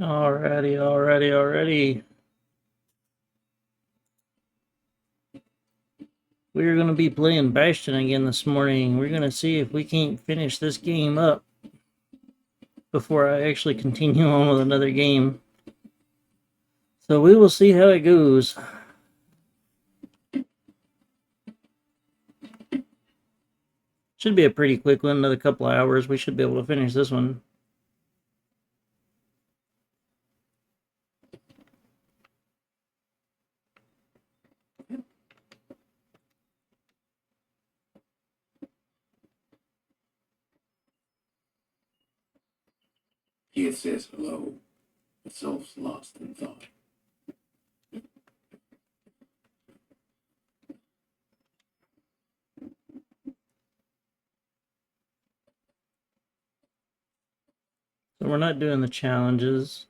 Alrighty. We're going to be playing Bastion again this morning. We're going to see if we can't finish this game up before I actually continue on with another game. So we will see how it goes. Should be a pretty quick one, another couple of hours. We should be able to finish this one. He says hello, but soul's lost in thought. So we're not doing the challenges.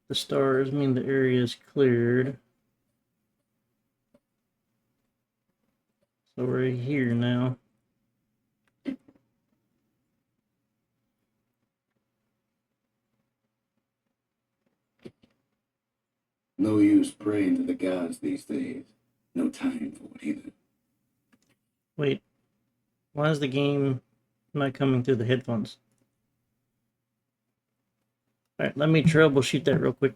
The stars mean the area is cleared. So we're here now. No use praying to the gods these days. No time for it either. Wait, why is the game not coming through the headphones? Alright, let me troubleshoot that real quick.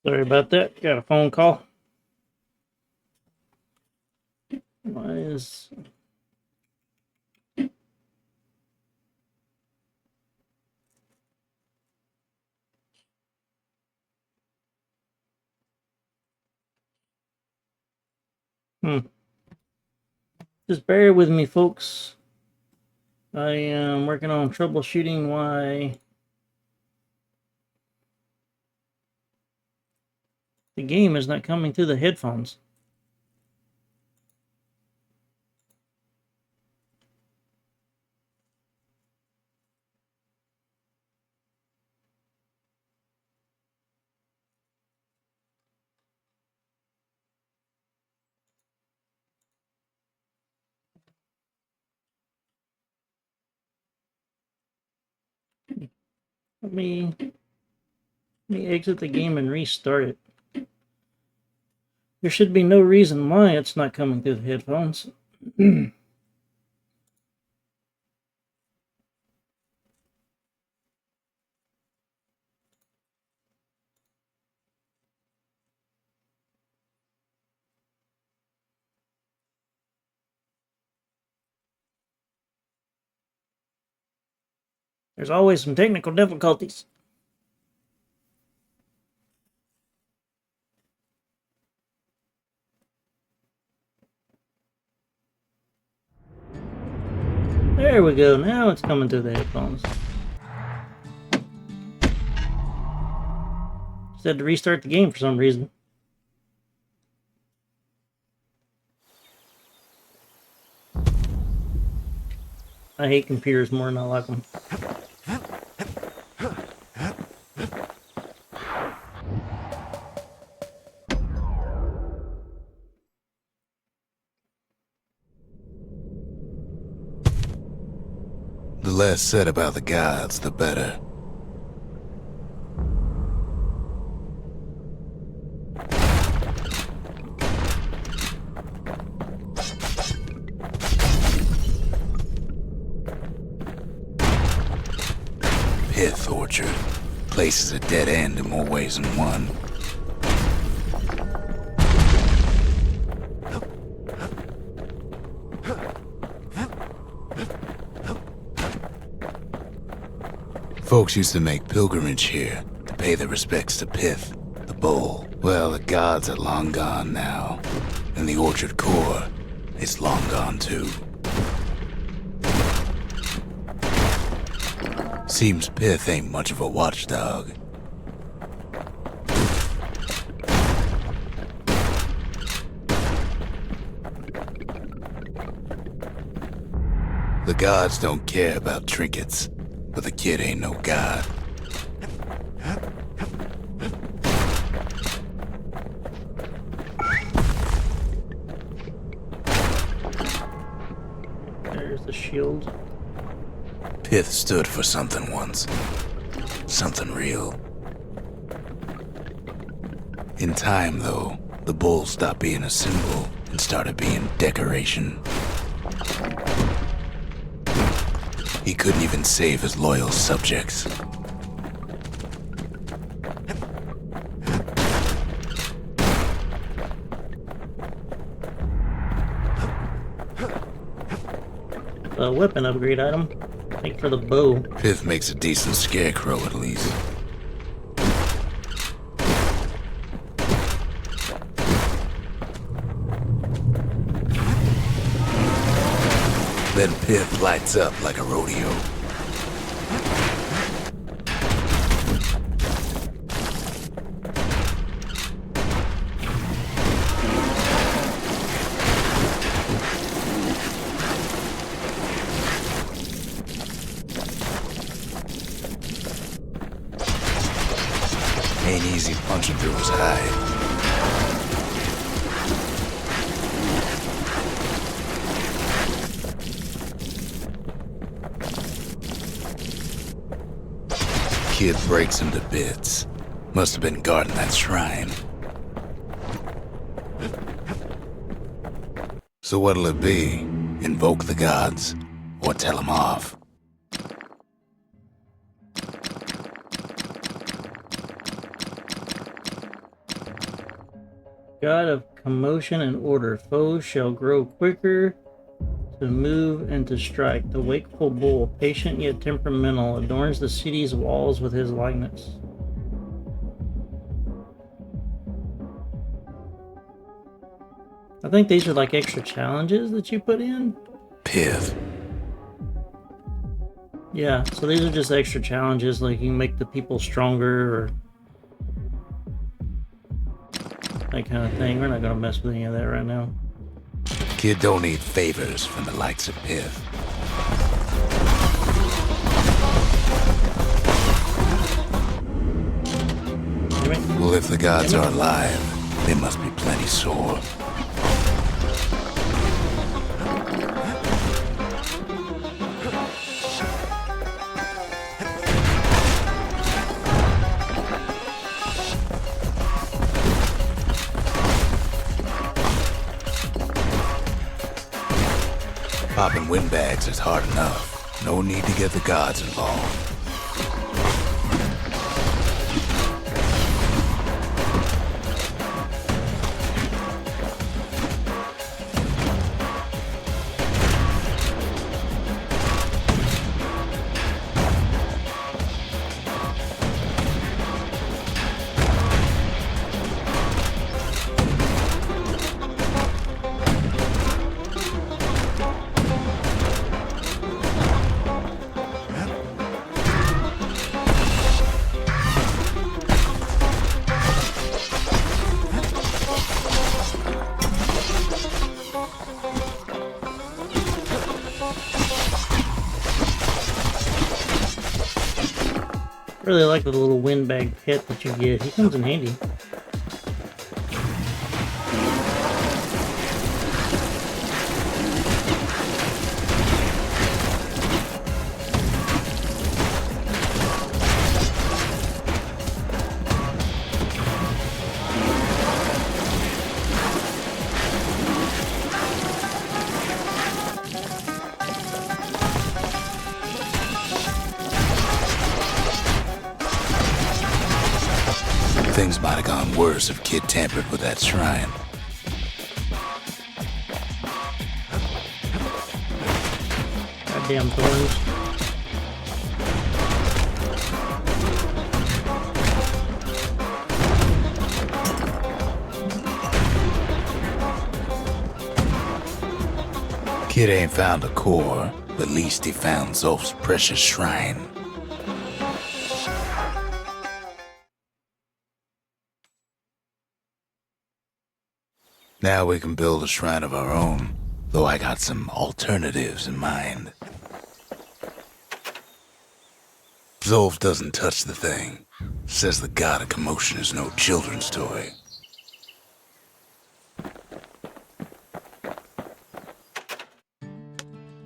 Sorry about that. Got a phone call. Why is... Just bear with me, folks. I am working on troubleshooting why the game is not coming through the headphones. Let me exit the game and restart it. There should be no reason why it's not coming through the headphones. There's always some technical difficulties. There we go. Now it's coming through the headphones. Just had to restart the game for some reason. I hate computers more than I like them. less said about the gods, the better. Pith Orchard. Place is a dead end in more ways than one. Folks used to make pilgrimage here to pay their respects to Pith, the bull. Well, the gods are long gone now, and the orchard core is long gone too. Seems Pith ain't much of a watchdog. The gods don't care about trinkets, but the kid ain't no god. There's the shield. Pith stood for something once. Something real. In time, though, the bull stopped being a symbol and started being decoration. He couldn't even save his loyal subjects. A weapon upgrade item. Make for the bow. Pith makes a decent scarecrow, at least. Then Pith lights up like a rodeo. Ain't easy punching through his hide. Kid breaks him to bits. Must have been guarding that shrine. So what'll it be? Invoke the gods? Or tell them off? God of commotion and order. Foes shall grow quicker to move and to strike. The wakeful bull, patient yet temperamental, adorns the city's walls with his likeness. I think these are like extra challenges that you put in. Pith. Yeah, so these are just extra challenges, like you can make the people stronger or that kind of thing. We're not gonna mess with any of that right now. Kid don't need favors from the likes of Pith. Well, if the gods are alive, they must be plenty sore. Popping windbags is hard enough. No need to get the gods involved. I really like the little windbag pet that you get. He comes in handy. Things might have gone worse if Kid tampered with that shrine. Goddamn thorns. Kid ain't found a core, but at least he found Zolf's precious shrine. Now we can build a shrine of our own, though I got some alternatives in mind. Zolf doesn't touch the thing. Says the god of commotion is no children's toy.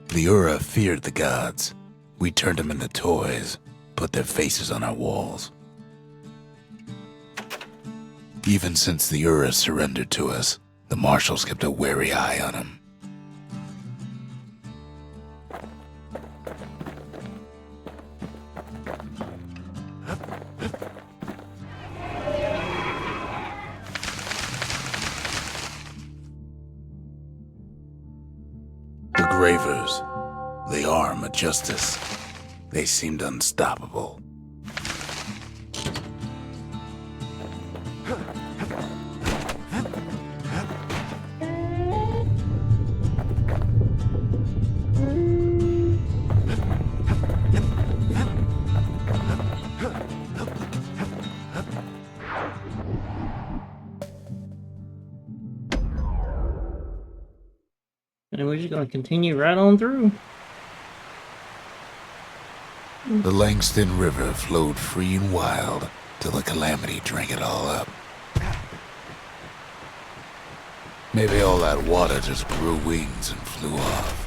The Ura feared the gods. We turned them into toys, put their faces on our walls. Even since the Ura surrendered to us, the marshals kept a wary eye on him. The Gravers, the arm of justice, they seemed unstoppable. And we're just going to continue right on through. The Langston River flowed free and wild till the calamity drank it all up. Maybe all that water just grew wings and flew off.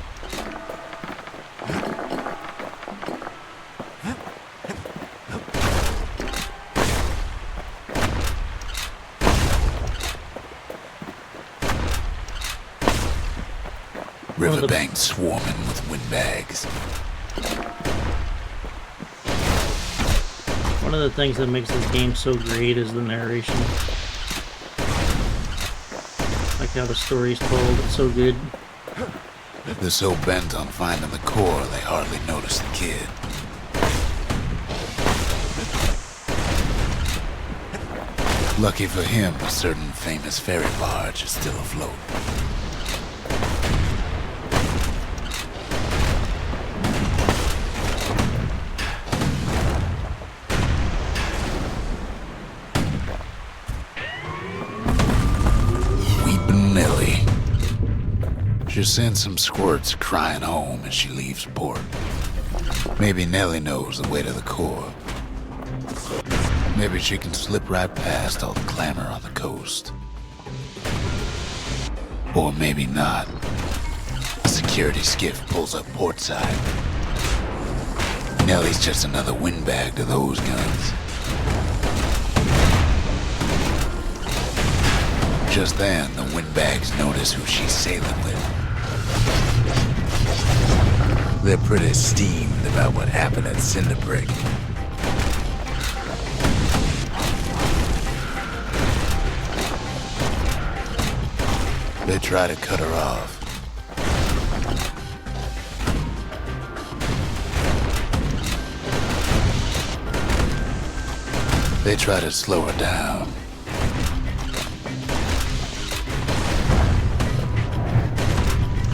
Riverbank swarming with windbags. One of the things that makes this game so great is the narration. Like how the story's told, it's so good. They're so bent on finding the core, they hardly notice the kid. Lucky for him, a certain famous ferry barge is still afloat. She sends some squirts crying home as she leaves port. Maybe Nellie knows the way to the core. Maybe she can slip right past all the clamor on the coast. Or maybe not. A security skiff pulls up portside. Nellie's just another windbag to those guns. Just then, the windbags notice who she's sailing with. They're pretty steamed about what happened at Cinderbrick. They try to cut her off. They try to slow her down.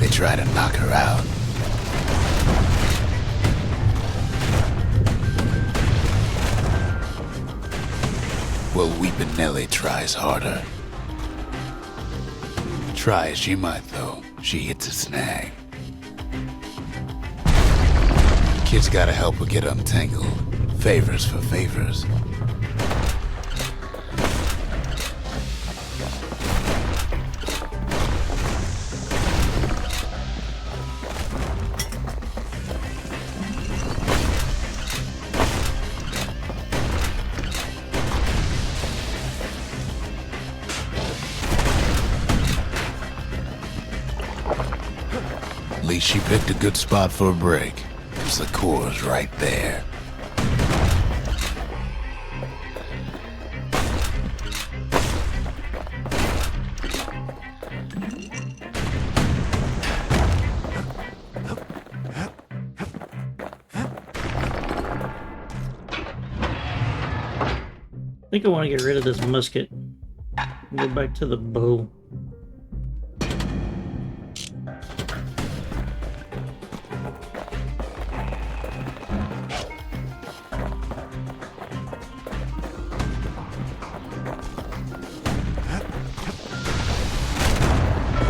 They try to knock her out. Well, Weepin' Nellie tries harder. Try as she might, though, she hits a snag. Kid's gotta help her get untangled. Favors for favors. At least she picked a good spot for a break, because the core's right there. think I want to get rid of this musket. Go back to the bow.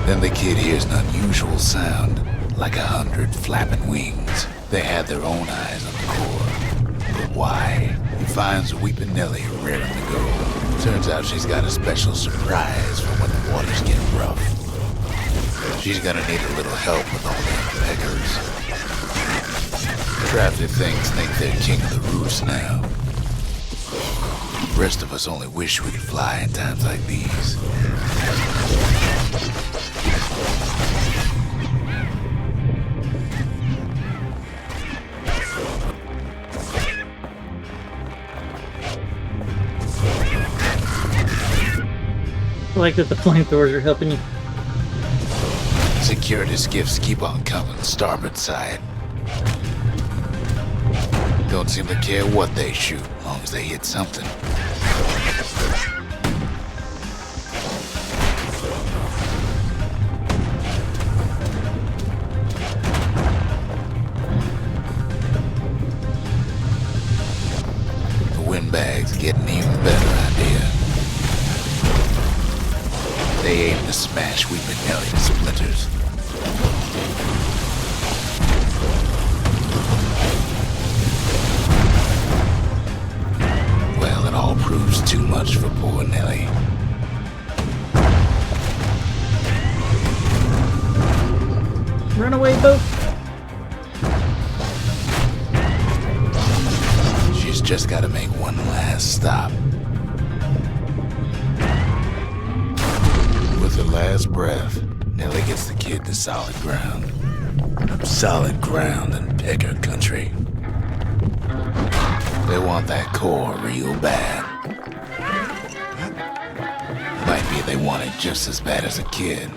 Then the kid hears an unusual sound, like 100 flapping wings. They had their own eyes on the core. But why? He finds Weeping Nellie raring to go. Turns out she's got a special surprise for when the waters get rough. She's gonna need a little help with all them peggers. Crafty things think they're king of the roost now. The rest of us only wish we could fly in times like these. I like that the flamethrowers are helping you. Security skiffs keep on coming starboard side. Don't seem to care what they shoot, as long as they hit something. The windbags get an even better idea. They aim to smash Weeping Nellie to splinters. Well, it all proves too much for poor Nellie. Runaway boat. She's just gotta make one last stop. With her last breath, Nellie gets the kid to solid ground. Solid ground in Pecker country. They want that core real bad. Might be they want it just as bad as a kid.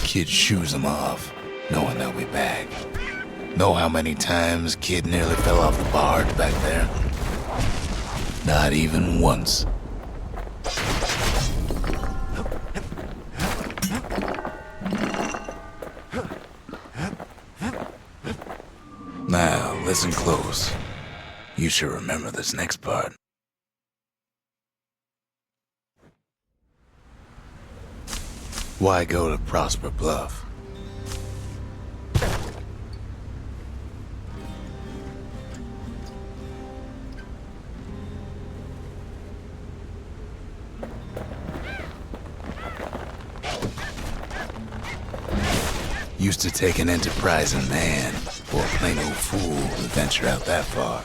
Kid shoos them off, knowing they'll be back. Know how many times Kid nearly fell off the barge back there? Not even once. Now, listen close. You should remember this next part. Why go to Prosper Bluff? Used to take an enterprising man or a plain old fool to venture out that far.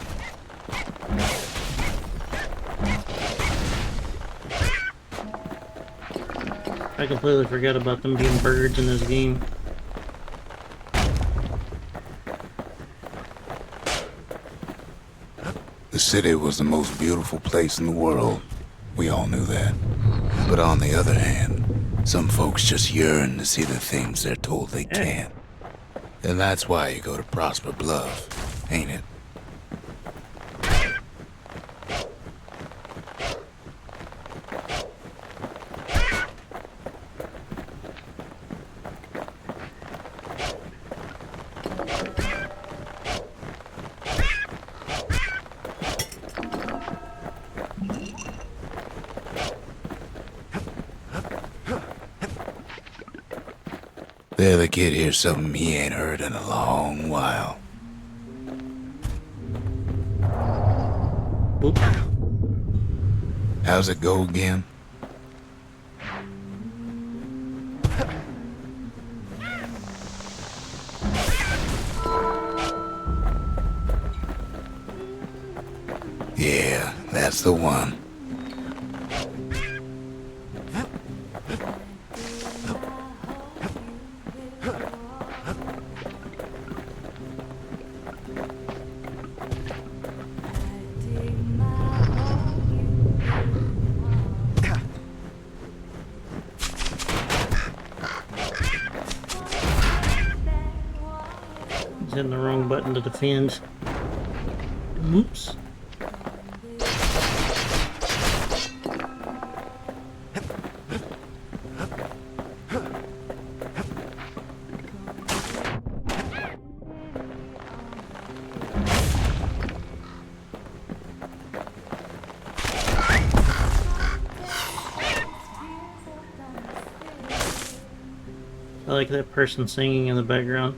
I completely forgot about them being birds in this game. The city was the most beautiful place in the world. We all knew that. But on the other hand, some folks just yearn to see the things they're told they can't. And that's why you go to Prosper Bluff, ain't it? There the kid hears something he ain't heard in a long while. Oop. How's it go again? Yeah, that's the one. hitting the wrong button to defend. Whoops. I like that person singing in the background.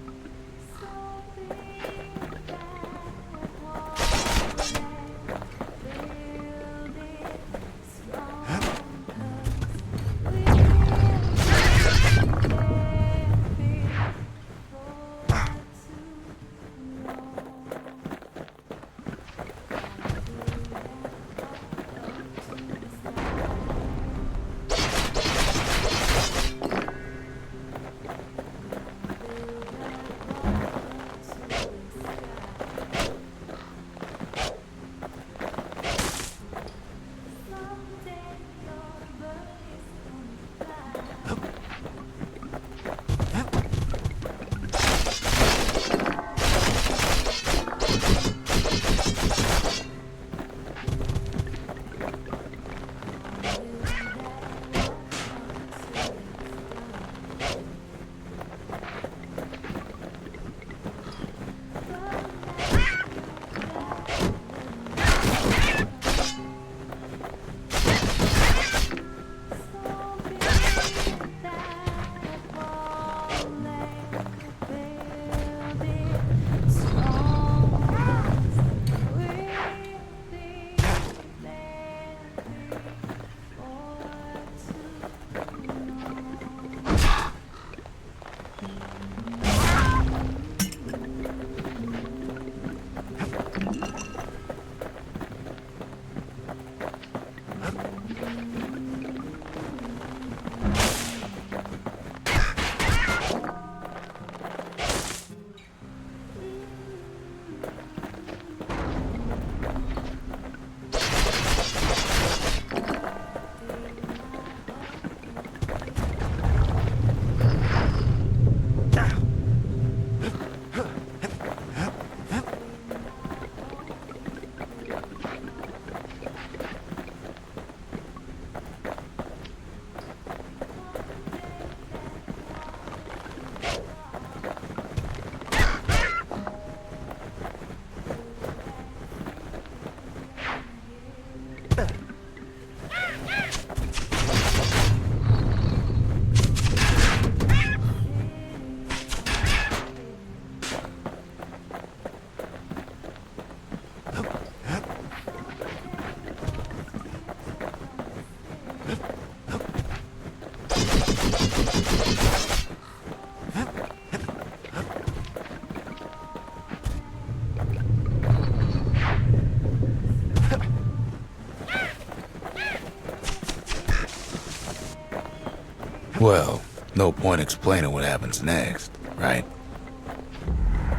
Well, no point explaining what happens next, right?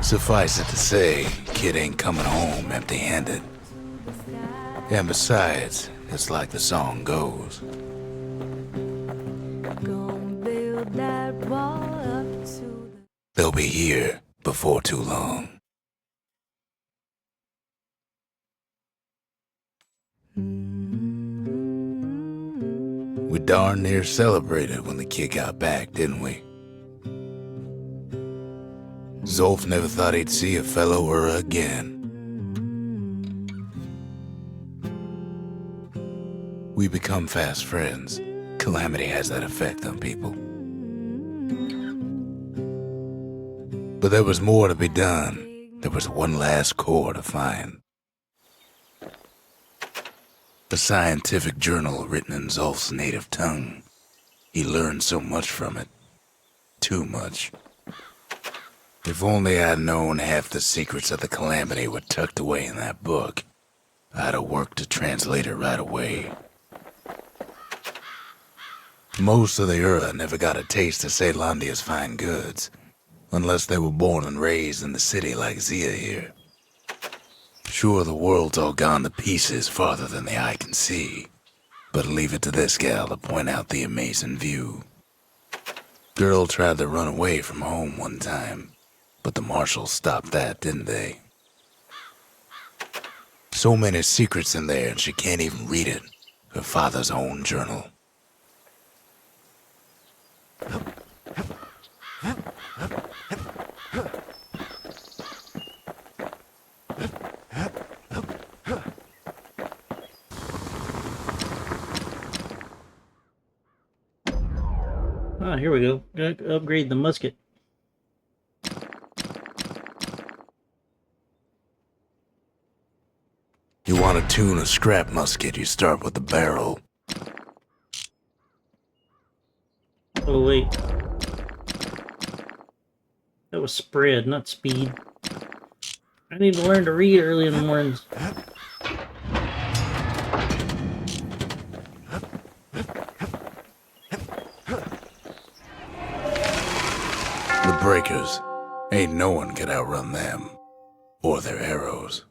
Suffice it to say, kid ain't coming home empty-handed. And besides, it's like the song goes. They'll be here before too long. We darn near celebrated when the kid got back, didn't we? Zolf never thought he'd see a fellow or again. We become fast friends. Calamity has that effect on people. But there was more to be done. There was one last core to find. A scientific journal written in Zolf's native tongue. He learned so much from it. Too much. If only I'd known half the secrets of the Calamity were tucked away in that book, I'd have worked to translate it right away. Most of the Ura never got a taste of Caelondia's fine goods, unless they were born and raised in the city like Zia here. Sure, the world's all gone to pieces farther than the eye can see, but leave it to this gal to point out the amazing view. Girl tried to run away from home one time, But the marshals stopped that, didn't they? So many secrets in there, and she can't even read it. Her father's own journal. Ah, here we go. Gotta upgrade the musket. You want to tune a scrap musket, you start with the barrel. Oh, wait. That was spread, not speed. I need to learn to read early in the mornings. The breakers. Ain't no one can outrun them. Or their arrows.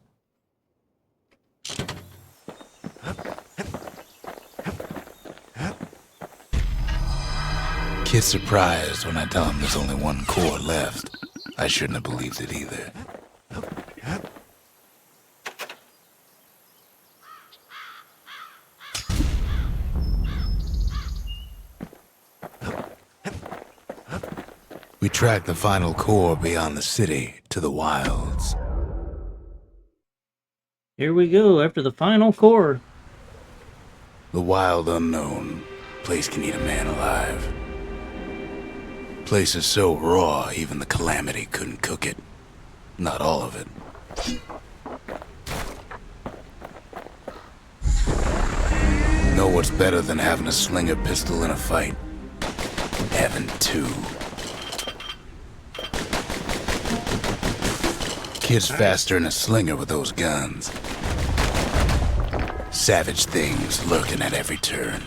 Kid's surprised when I tell him there's only one core left. I shouldn't have believed it either. We tracked the final core beyond the city to the wilds. Here we go, after the final core. The wild unknown. Place can eat a man alive. Place is so raw, even the Calamity couldn't cook it. Not all of it. Know what's better than having a slinger pistol in a fight? Having two. Kid's faster than a slinger with those guns. Savage things lurking at every turn.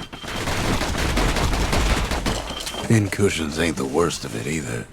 Pin cushions ain't the worst of it either.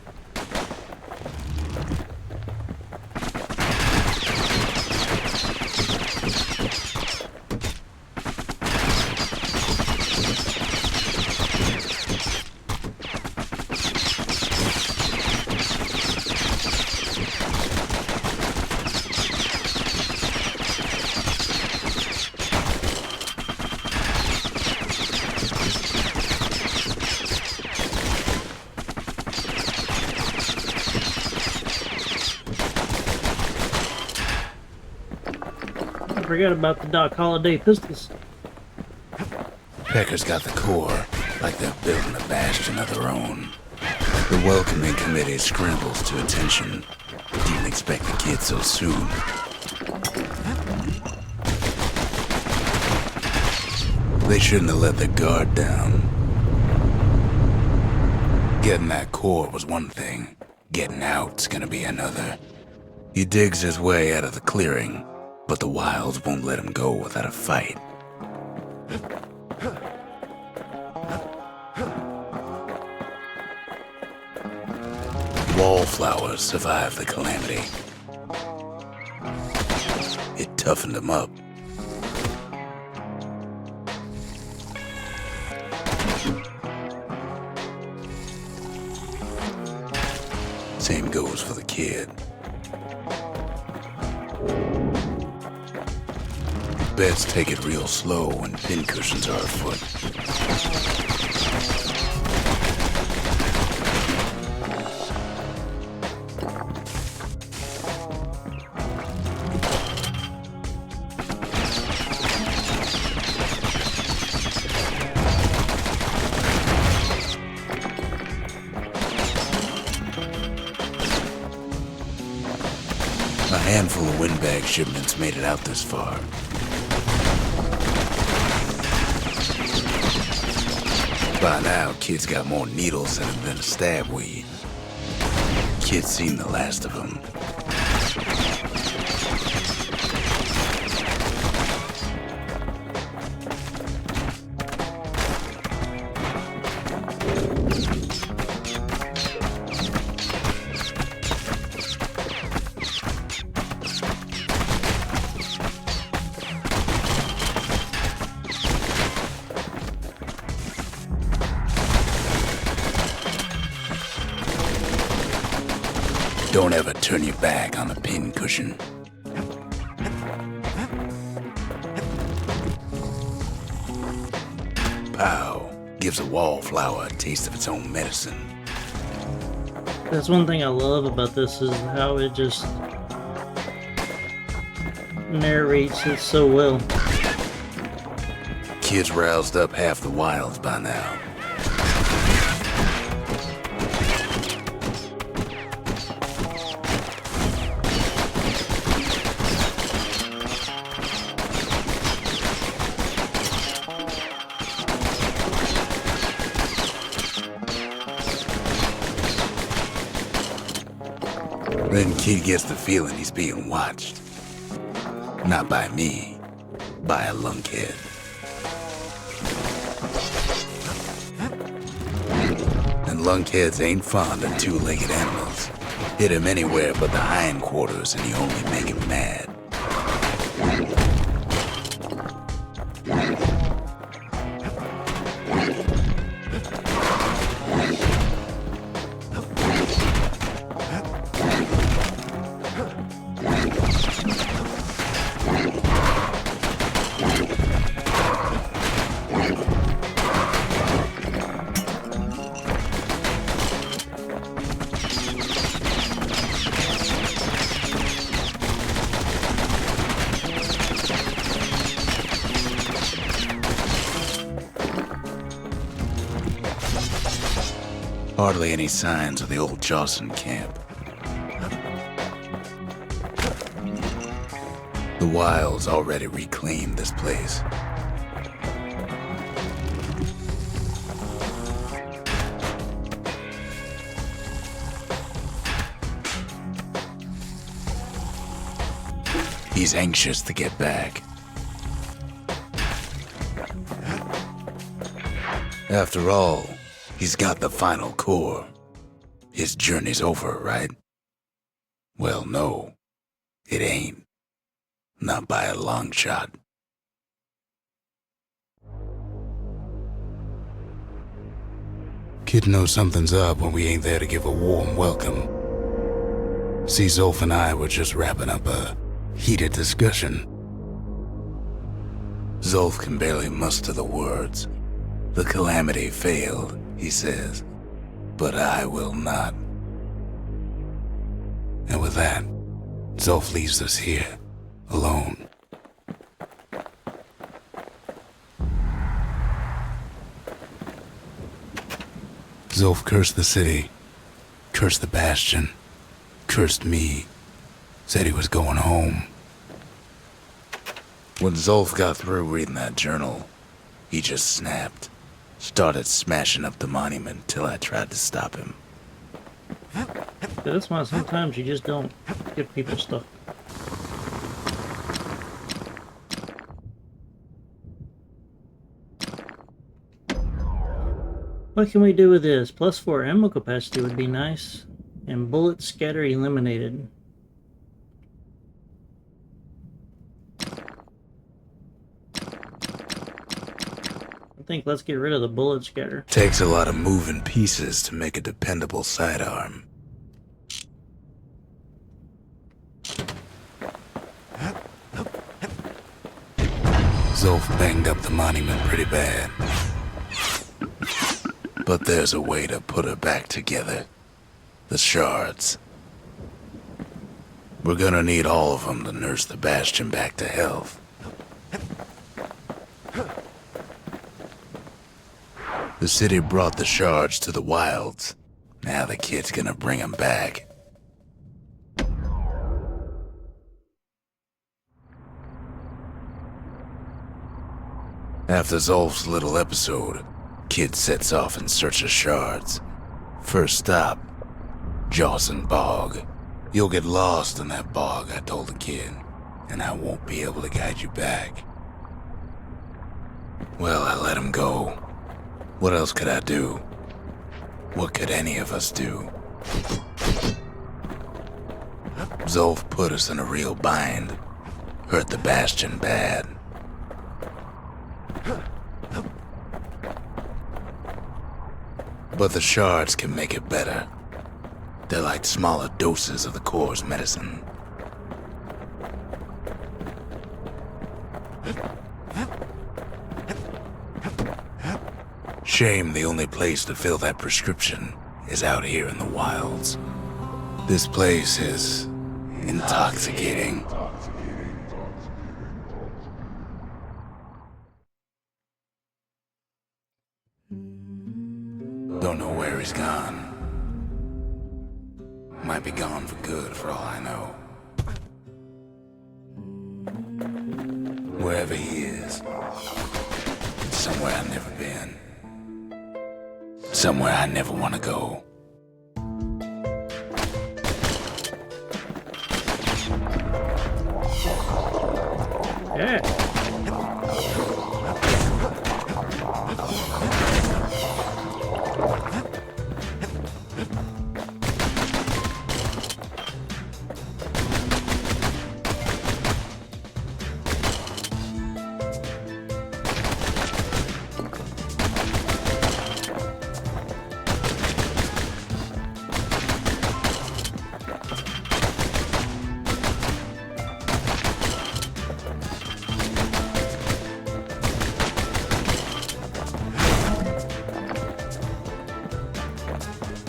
I forgot about the Doc Holliday pistols. Pecker's got the core, like they're building a bastion of their own. The welcoming committee scrambles to attention. Didn't expect the kid so soon. They shouldn't have let their guard down. Getting that core was one thing. Getting out's gonna be another. He digs his way out of the clearing, but the wilds won't let him go without a fight. Wallflowers survived the Calamity. It toughened them up. Same goes for the kid. Best take it real slow when pincushions are afoot. A handful of windbag shipments made it out this far. By now, Kid's got more needles in him than a stab weed. Kid's seen the last of them. Don't ever turn your back on a pincushion. Pow gives a wallflower a taste of its own medicine. That's one thing I love about this is how it just narrates it so well. Kid's roused up half the wilds by now. Then Kid gets the feeling he's being watched. Not by me, by a lunkhead. And lunkheads ain't fond of two-legged animals. Hit him anywhere but the hindquarters and you only make him mad. Hardly any signs of the old Jawson camp. The wilds already reclaimed this place. He's anxious to get back. After all, he's got the final core. His journey's over, right? Well, no, it ain't. Not by a long shot. Kid knows something's up when we ain't there to give a warm welcome. See, Zolf and I were just wrapping up a heated discussion. Zolf can barely muster the words. The calamity failed, he says, but I will not. And with that, Zolf leaves us here, alone. Zolf cursed the city, cursed the Bastion, cursed me, said he was going home. When Zolf got through reading that journal, he just snapped. Started smashing up the monument till I tried to stop him. That's why sometimes you just don't give people stuff. What can we do with this? +4 ammo capacity would be nice. And bullet scatter eliminated. I think let's get rid of the bullet scatter. Takes a lot of moving pieces to make a dependable sidearm. Zolf banged up the monument pretty bad. But there's a way to put her back together. The shards. We're gonna need all of them to nurse the Bastion back to health. The city brought the shards to the wilds. Now the kid's gonna bring them back. After Zolf's little episode, Kid sets off in search of shards. First stop, Jawson Bog. You'll get lost in that bog, I told the kid, and I won't be able to guide you back. Well, I let him go. What else could I do? What could any of us do? Zolf put us in a real bind. Hurt the Bastion bad. But the shards can make it better. They're like smaller doses of the Corps' medicine. Shame the only place to fill that prescription is out here in the wilds. This place is intoxicating. Don't know where he's gone. Might be gone for good for all I know. Wherever he is, it's somewhere I've never been. Somewhere I never want to go. Yeah.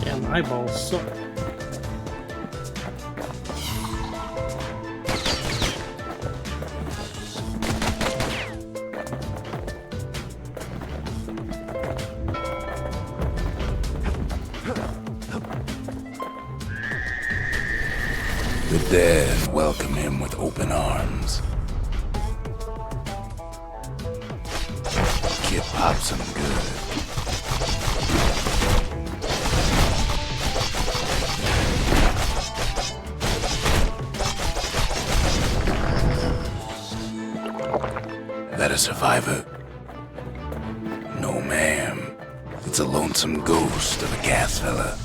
Damn, eyeballs suck. The dead welcome him with open arms. Kid pops him good. That a survivor? No, ma'am. It's a lonesome ghost of a gas fella.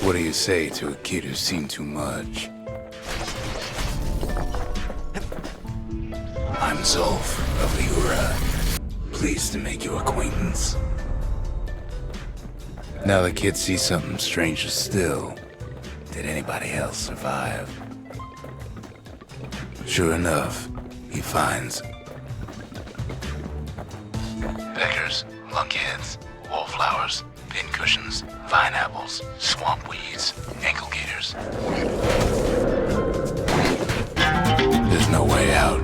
What do you say to a kid who's seen too much? I'm Zolf of Liura. Pleased to make your acquaintance. Now the kid sees something stranger still. Did anybody else survive? Sure enough, he finds peckers, lunkheads, wallflowers, pincushions, vine apples, swamp weeds, ankle gators. There's no way out.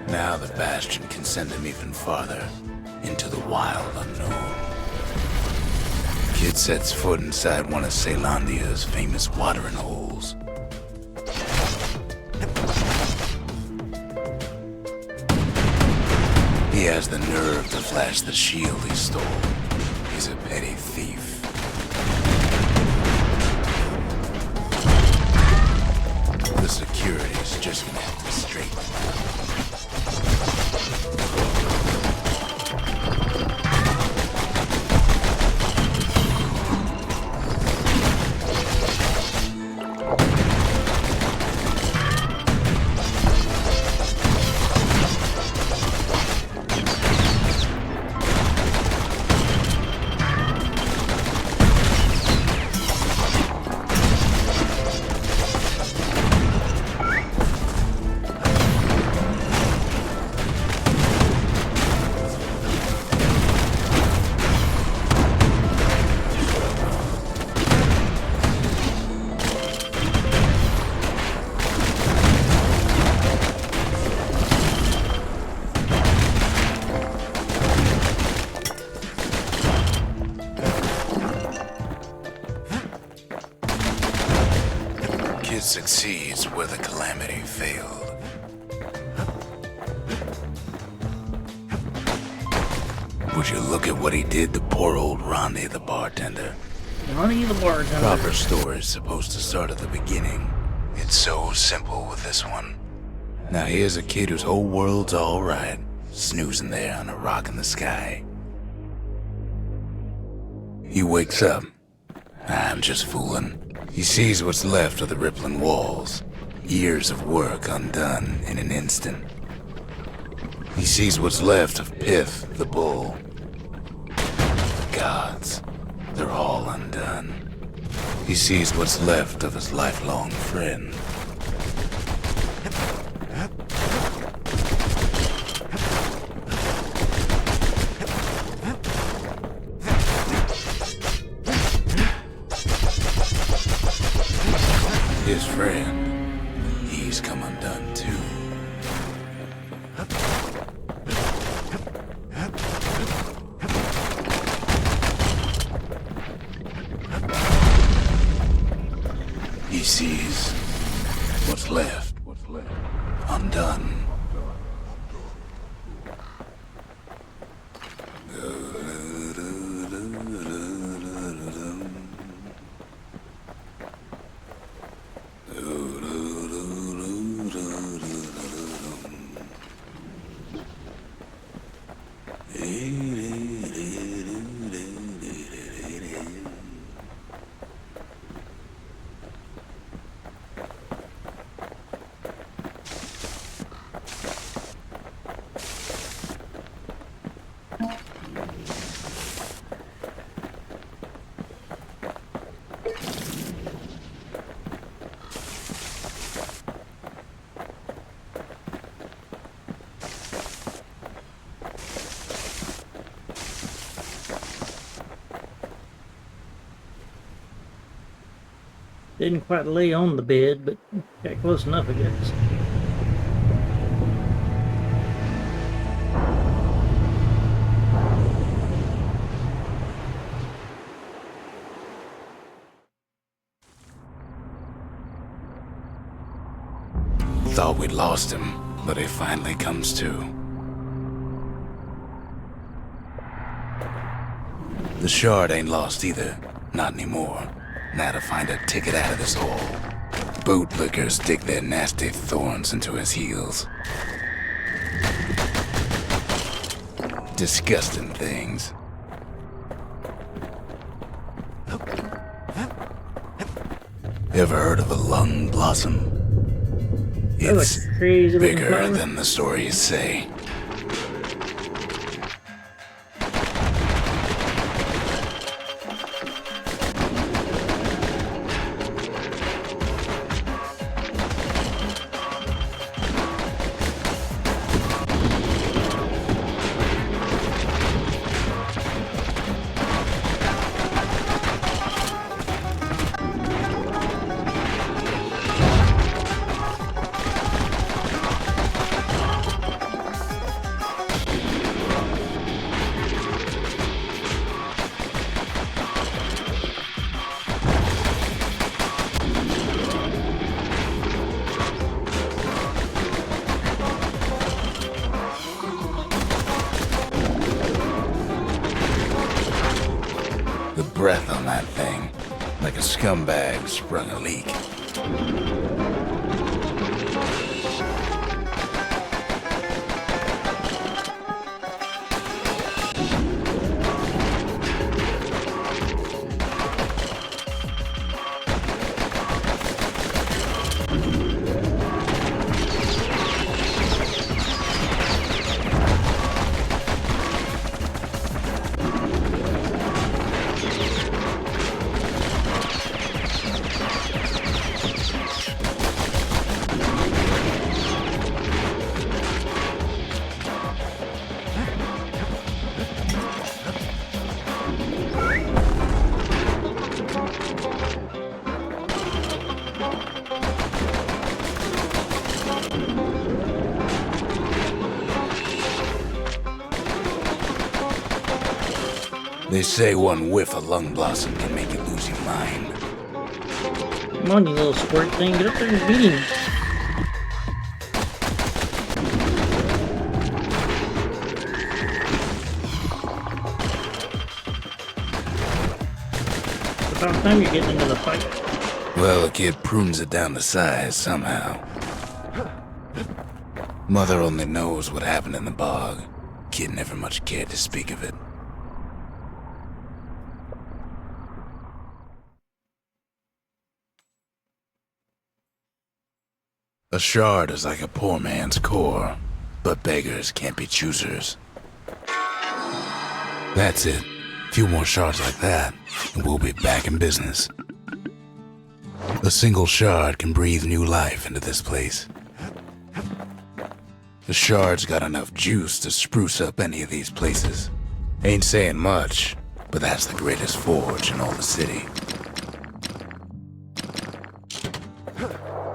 Now the Bastion can send him even farther, into the wild unknown. Kid sets foot inside one of Caelondia's famous watering holes. He has the nerve to flash the shield he stole. He's a petty thief. The security's just gonna have to straighten him out. succeeds where the calamity failed. Would you look at what he did to poor old Ronnie the bartender? Ronnie the bartender. Proper story's supposed to start at the beginning. It's so simple with this one. Now here's a kid whose whole world's alright, snoozing there on a rock in the sky. He wakes up. I'm just fooling. He sees what's left of the rippling walls. Years of work undone in an instant. He sees what's left of Pith, the bull. The gods, they're all undone. He sees what's left of his lifelong friend. His friend, he's come undone too. He sees what's left undone. Didn't quite lay on the bed, but got close enough, I guess. Thought we'd lost him, but he finally comes to. The shard ain't lost either. Not anymore. Now to find a ticket out of this hole. Bootlickers dig their nasty thorns into his heels. Disgusting things. Ever heard of a lung blossom? That looks It's crazy looking bigger flower. than the stories say. The breath on that thing, like a scumbag sprung a leak. They say one whiff of lung blossom can make you lose your mind. Come on, you little squirt thing. Get up there and beat him. It's about time you're getting into the fight. Well, the kid prunes it down to size somehow. Mother only knows what happened in the bog. Kid never much cared to speak of it. A shard is like a poor man's core, but beggars can't be choosers. That's it. A few more shards like that, and we'll be back in business. A single shard can breathe new life into this place. The shard's got enough juice to spruce up any of these places. Ain't saying much, but that's the greatest forge in all the city.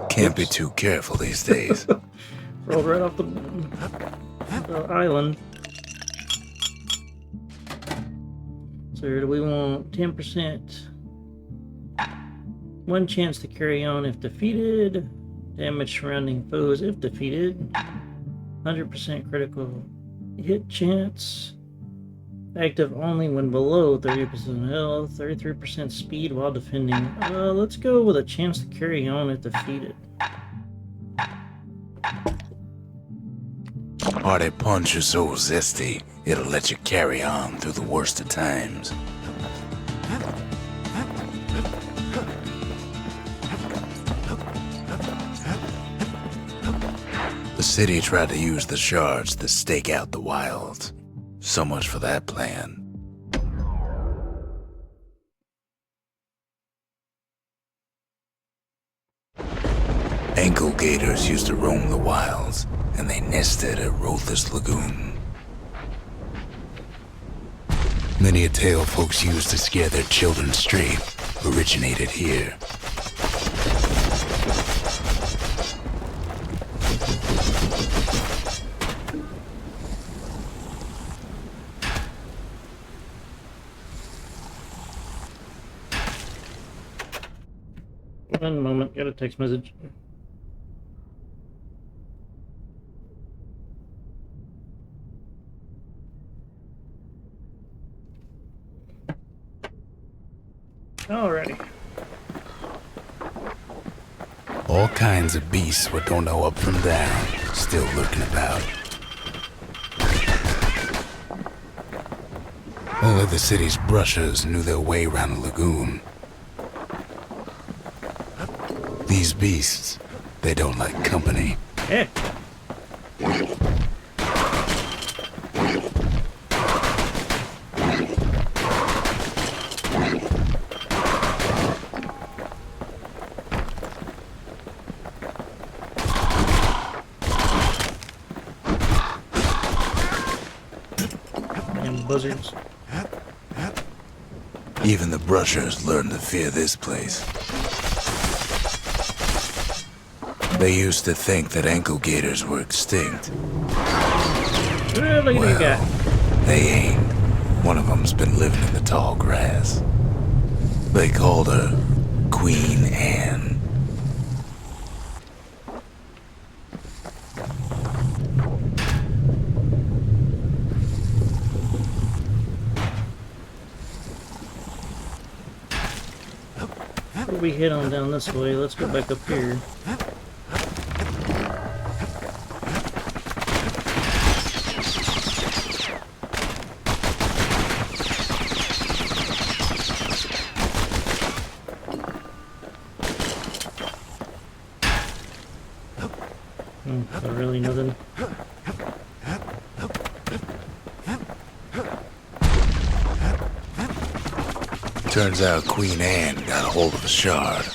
Can't be too careful these days. Rolled right off the island. So do we want 10%? One chance to carry on if defeated. Damage surrounding foes if defeated. 100% critical hit chance. Active only when below 30% health. 33% speed while defending. Let's go with a chance to carry on if defeated. Hearty punch is so zesty, it'll let you carry on through the worst of times. The city tried to use the shards to stake out the wilds. So much for that plan. Ankle gators used to roam the wilds, and they nested at Rothus Lagoon. Many a tale folks used to scare their children straight originated here. One moment, got a text message. Alrighty. All kinds of beasts what don't know up from down, still lurking about. Only the city's brushers knew their way around the lagoon. These beasts, they don't like company. Eh. And buzzards. Even the brushers learned to fear this place. They used to think that ankle gators were extinct. Oh, look at that guy. They ain't. One of them's been living in the tall grass. They called her Queen Anne. Before we head on down this way, let's go back up here. Really nothing. Turns out Queen Anne got a hold of a shard.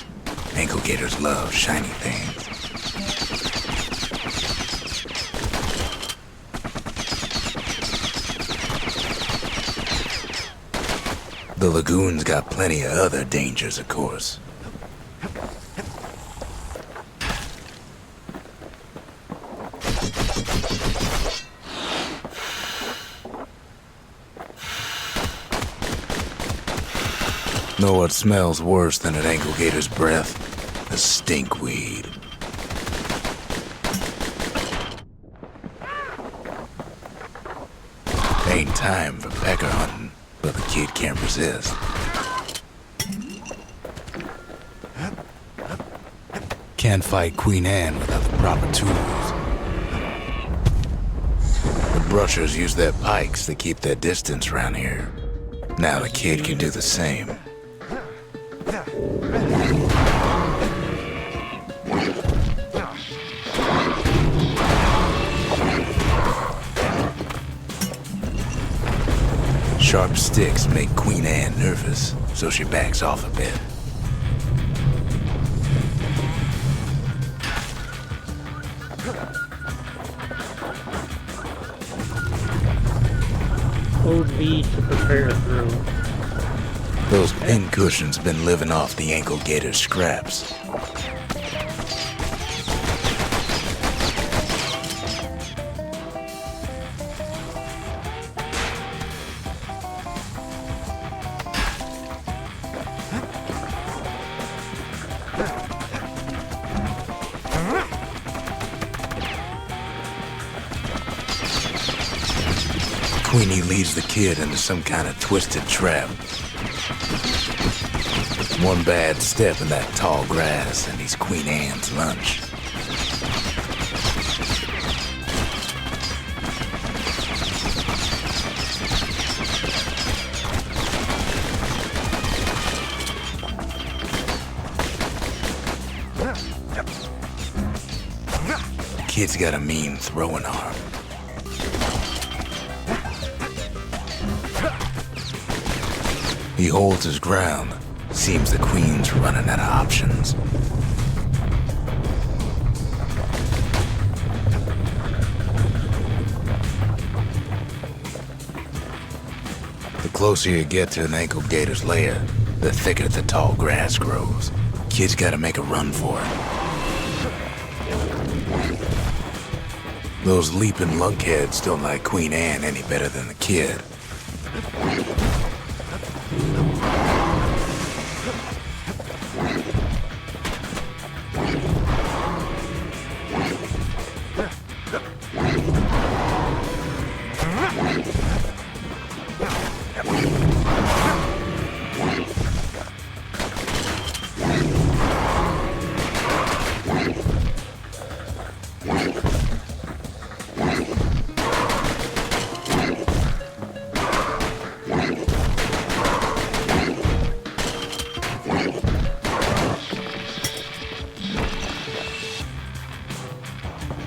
Ankle gators love shiny things. The lagoon's got plenty of other dangers, of course. Know what smells worse than an ankle gator's breath? the stinkweed. Ain't time for pecker hunting, but the kid can't resist. Can't fight Queen Anne without the proper tools. The brushers use their pikes to keep their distance around here. Now the kid can do the same. Sharp sticks make Queen Anne nervous, so she backs off a bit. Hold V to prepare a throw. Those pincushions been living off the ankle gator's scraps. Queenie leads the kid into some kind of twisted trap. One bad step in that tall grass and he's Queen Anne's lunch. The kid's got a mean throwing arm. He holds his ground. Seems the queen's running out of options. The closer you get to an ankle gator's lair, the thicker the tall grass grows. Kid's gotta make a run for it. Those leaping lunkheads don't like Queen Anne any better than the kid.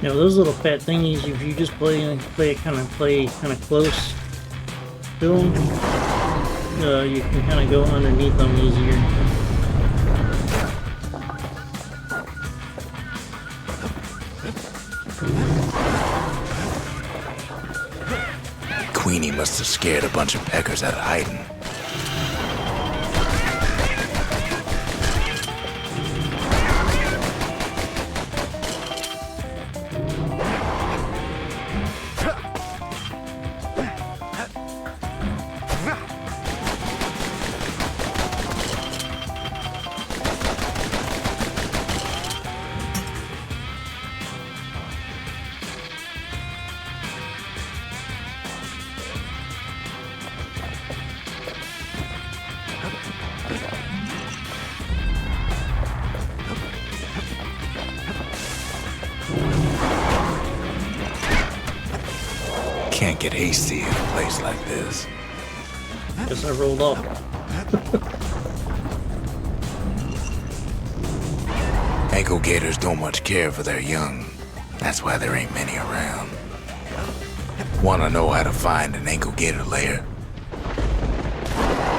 You know, those little fat thingies, if you just play kind of close to them, you can kind of go underneath them easier. Queenie must have scared a bunch of peckers out of hiding. Can't get hasty in a place like this. Guess I rolled off. Ankle gators don't much care for their young. That's why there ain't many around. Wanna know how to find an ankle gator lair?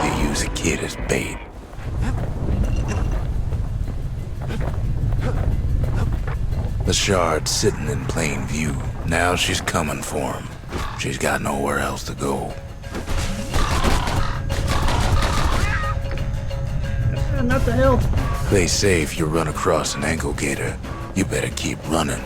You use a kid as bait. The shard's sitting in plain view. Now she's coming for him. She's got nowhere else to go. Not the hell. They say if you run across an ankle gator, you better keep running.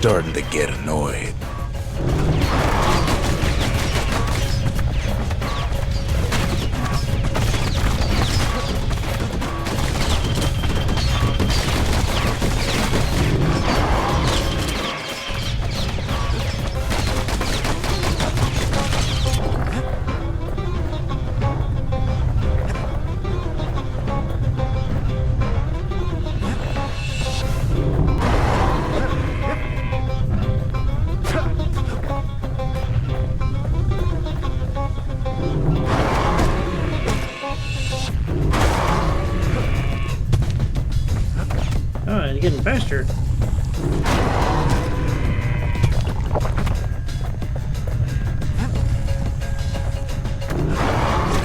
starting to get annoyed. Oh, it's getting faster.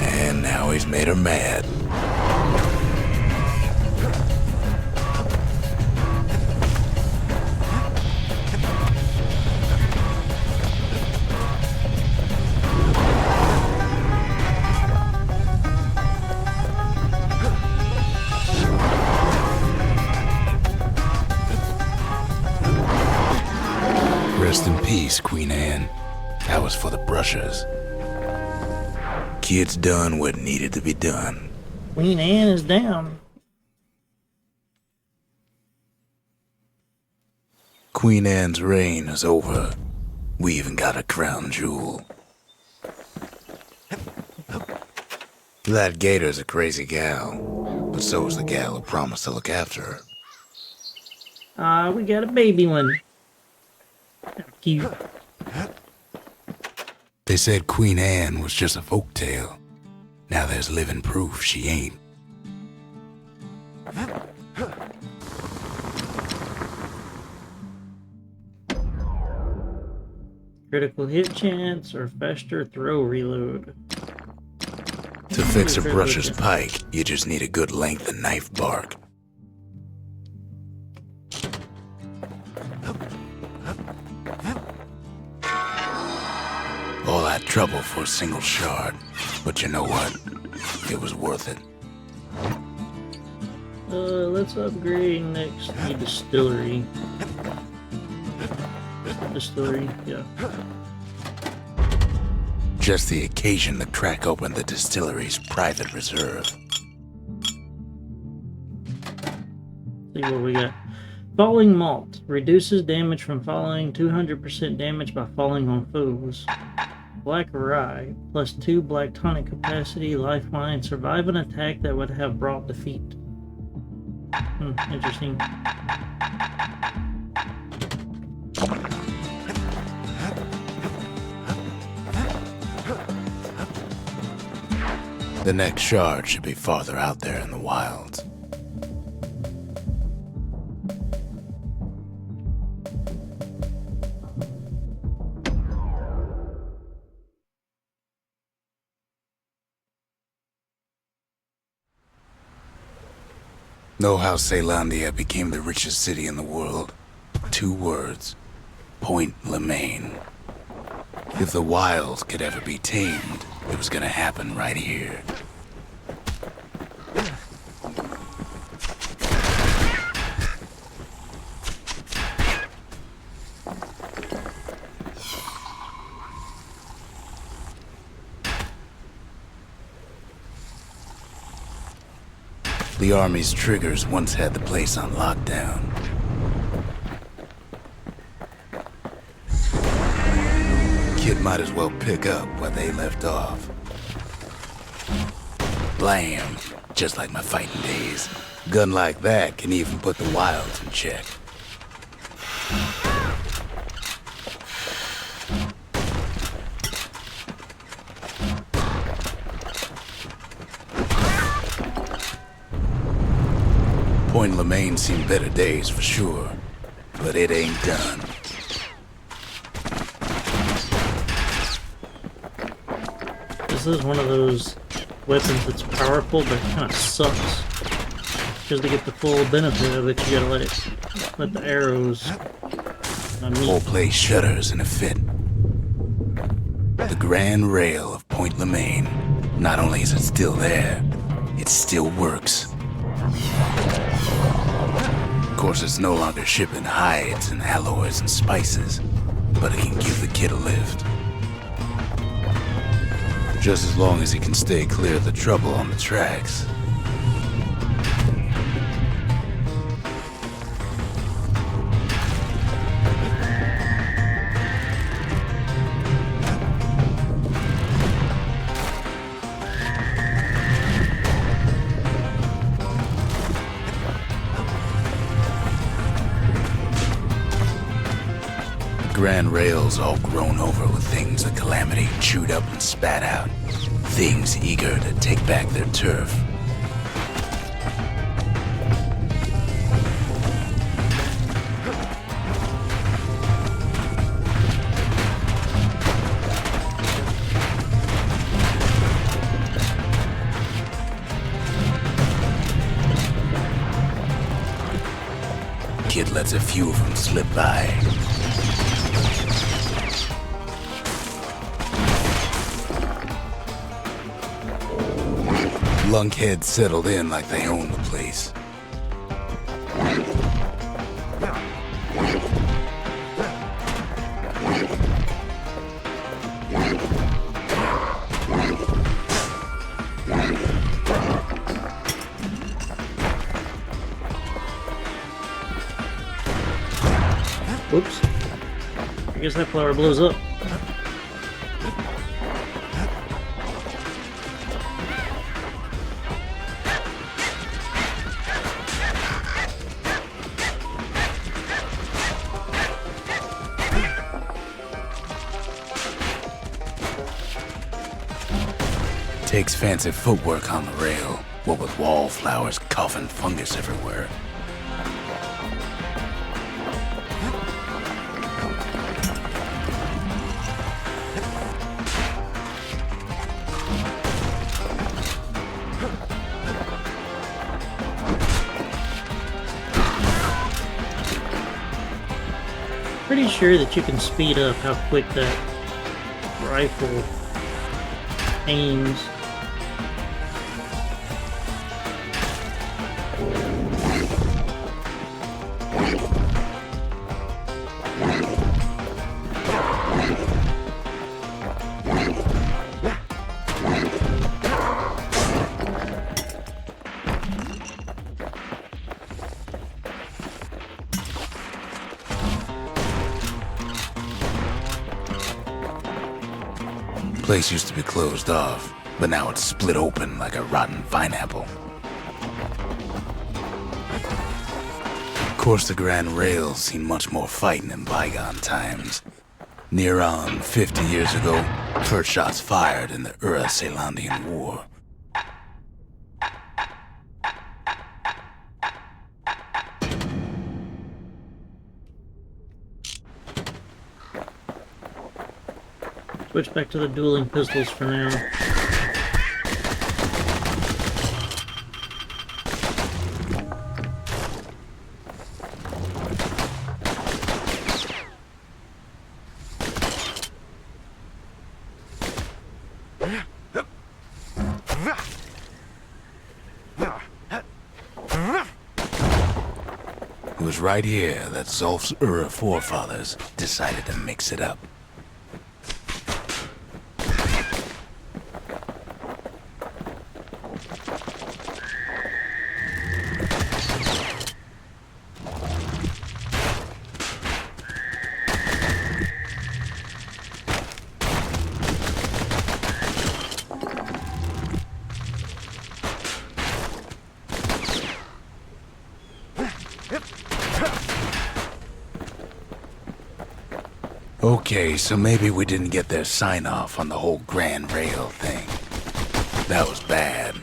And now he's made her mad. Rest in peace, Queen Anne. That was for the brushers. Kids done what needed to be done. Queen Anne is down. Queen Anne's reign is over. We even got a crown jewel. That Gator's a crazy gal, but so is the gal who promised to look after her. We got a baby one. Cute. They said Queen Anne was just a folktale. Now there's living proof she ain't. Critical hit chance or faster throw reload. To fix a brusher's pike, you just need a good length of knife bark. All that trouble for a single shard. But you know what? It was worth it. Let's upgrade next the distillery. Distillery, yeah. Just the occasion to crack open the distillery's private reserve. See what we got. Falling malt reduces damage from falling, 200% damage by falling on foes. Black rye plus 2 black tonic capacity, lifeline, survive an attack that would have brought defeat. Interesting. The next shard should be farther out there in the wilds. Know how Caelandia became the richest city in the world? 2 words. Point Lemaine. If the wilds could ever be tamed, it was gonna happen right here. The Army's triggers once had the place on lockdown. Kid might as well pick up where they left off. Blam! Just like my fighting days. Gun like that can even put the wilds in check. Point Lemaine seen better days for sure, but it ain't done. This is one of those weapons that's powerful, but it kind of sucks. Because to get the full benefit of it, you gotta let the arrows. Whole place shudders in a fit. The grand rail of Point Lemaine. Not only is it still there, it still works. course, it's no longer shipping hides and alloys and spices, but it can give the kid a lift. Just as long as he can stay clear of the trouble on the tracks. Grand rails all grown over with things the Calamity chewed up and spat out. Things eager to take back their turf. Kid lets a few of them slip by. Lunkheads settled in like they own the place. Whoops. I guess that flower blows up. Takes fancy footwork on the rail, what with wallflowers coughing fungus everywhere. Pretty sure that you can speed up how quick that rifle aims. Place used to be closed off, but now it's split open like a rotten pineapple. Of course, the Grand Rail's seen much more fighting in bygone times. Near on 50 years ago, first shots fired in the Ura-Celandian War. Switch back to the dueling pistols for now. It was right here that Zolf's Ura forefathers decided to mix it up. Okay, so maybe we didn't get their sign-off on the whole Grand Rail thing. That was bad.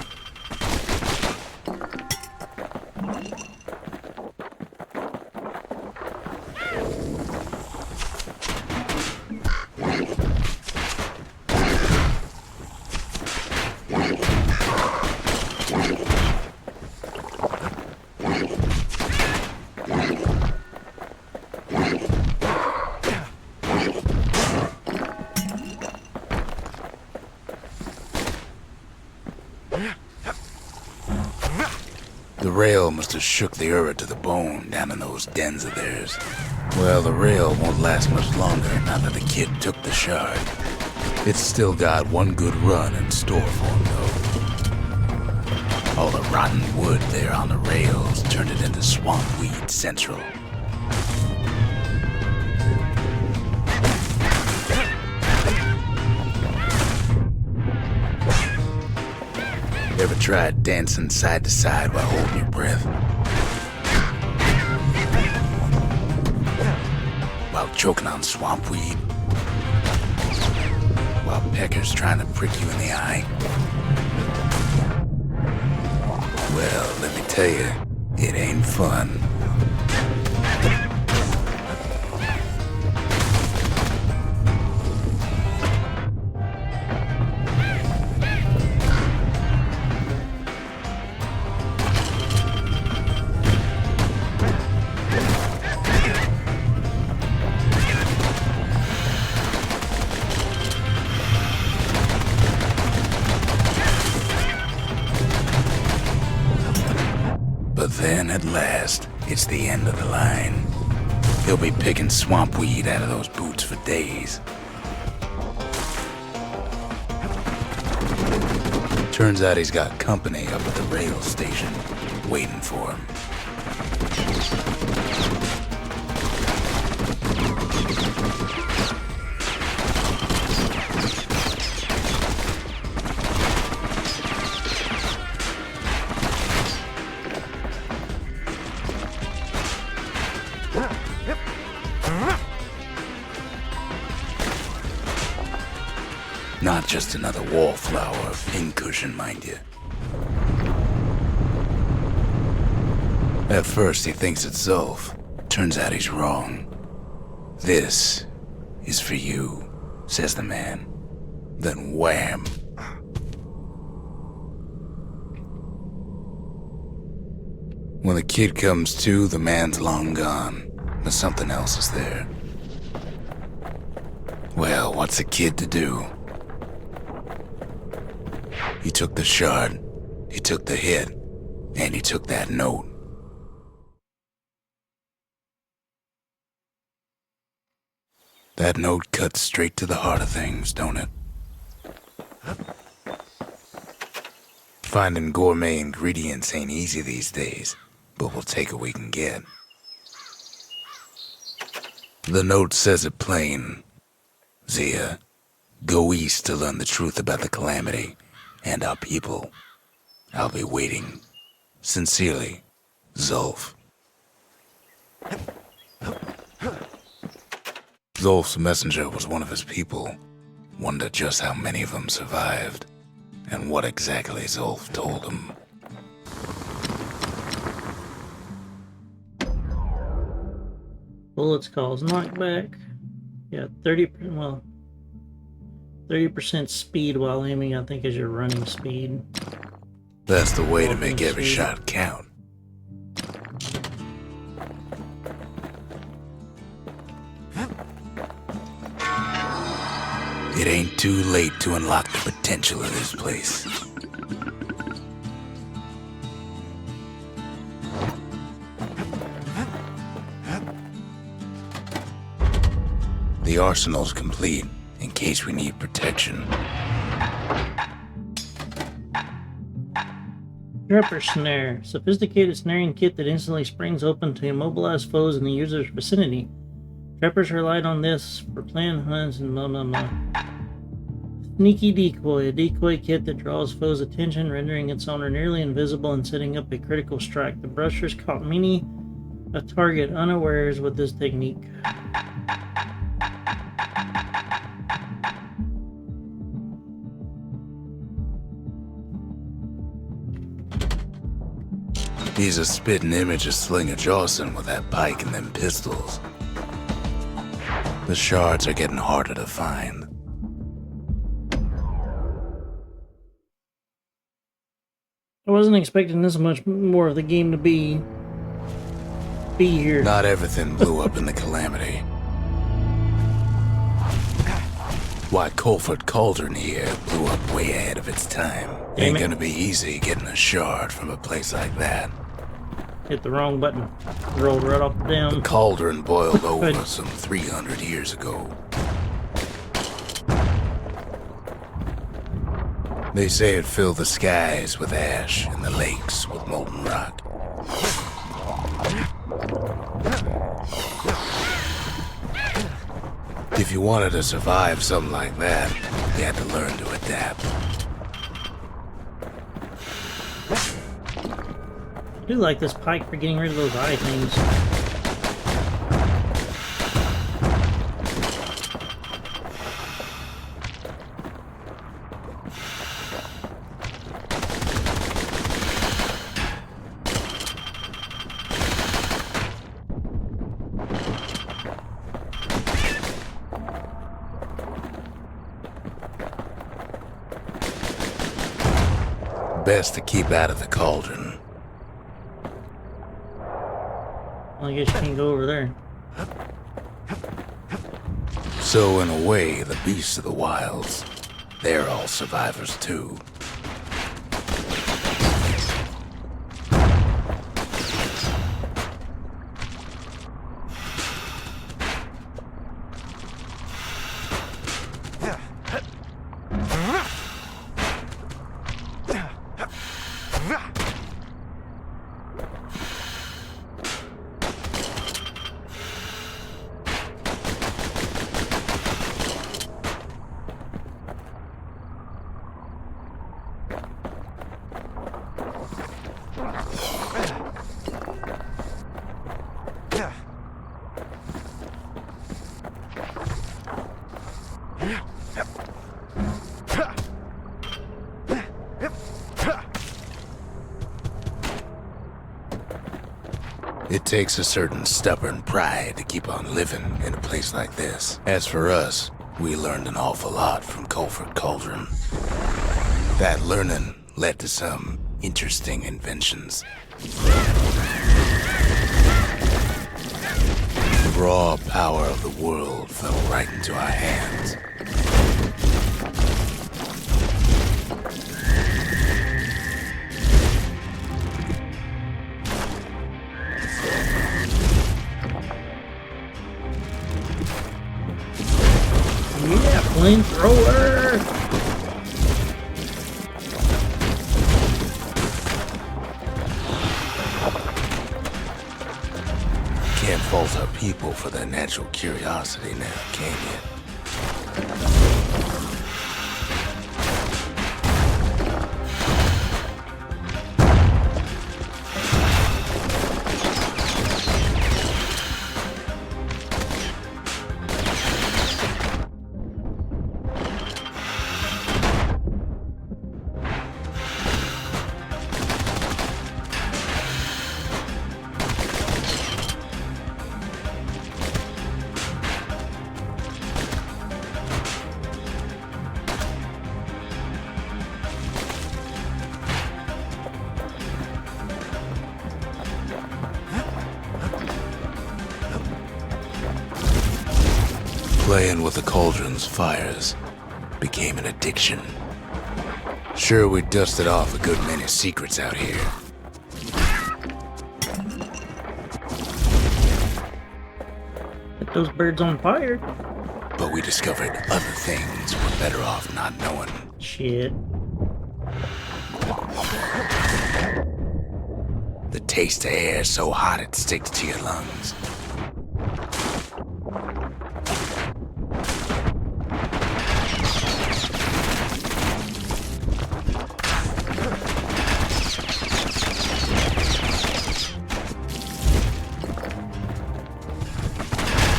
The rail must have shook the Ura to the bone down in those dens of theirs. Well, the rail won't last much longer now that the kid took the shard. It's still got one good run in store for him, though. All the rotten wood there on the rails turned it into swamp weed central. Ever tried dancing side to side while holding your breath? While choking on swamp weed? While peckers trying to prick you in the eye? Well, let me tell you, it ain't fun. But then, at last, it's the end of the line. He'll be picking swamp weed out of those boots for days. Turns out he's got company up at the rail station, waiting for him. Not just another wallflower, pincushion, mind you. At first he thinks it's Zulf. Turns out he's wrong. This is for you, says the man. Then wham! When the kid comes to, the man's long gone, but something else is there. Well, what's a kid to do? He took the shard, he took the hit, and he took that note. That note cuts straight to the heart of things, don't it? Finding gourmet ingredients ain't easy these days, but we'll take what we can get. The note says it plain. Zia, go east to learn the truth about the calamity and our people. I'll be waiting. Sincerely, Zulf. Zulf's messenger was one of his people. Wonder just how many of them survived, and what exactly Zulf told him. Bullets cause knockback. Yeah, 30% speed while aiming, I think, is your running speed. That's the way to make every speed. shot count. It ain't too late to unlock the potential of this place. The arsenal's complete, in case we need protection. Trapper Snare. Sophisticated snaring kit that instantly springs open to immobilize foes in the user's vicinity. Trappers relied on this for planned hunts and blah blah blah. Sneaky Decoy. A decoy kit that draws foes' attention, rendering its owner nearly invisible and setting up a critical strike. The brushers caught many a target unawares with this technique. He's a spitting image of Slinger Jawson with that pike and them pistols. The shards are getting harder to find. I wasn't expecting this much more of the game to be here. Not everything blew up in the calamity. Why, Colford Cauldron here blew up way ahead of its time. Damn Ain't it. gonna be easy getting a shard from a place like that. Hit the wrong button. Rolled right off the The damn. cauldron boiled over Good. some 300 years ago. They say it filled the skies with ash and the lakes with molten rock. If you wanted to survive something like that, you had to learn to adapt. I do like this pike for getting rid of those eye things. Best to keep out of the cauldron. Well, I guess you can go over there. So in a way, the beasts of the wilds, they're all survivors too. It takes a certain stubborn pride to keep on living in a place like this. As for us, we learned an awful lot from Culford Cauldron. That learning led to some interesting inventions. The raw power of the world fell right into our hands. Yeah, flamethrower! Can't fault our people for their natural curiosity now, can you? Playing with the cauldron's fires became an addiction. Sure, we dusted off a good many secrets out here. Set those birds on fire. But we discovered other things we're better off not knowing. Shit. The taste of air so hot it sticks to your lungs.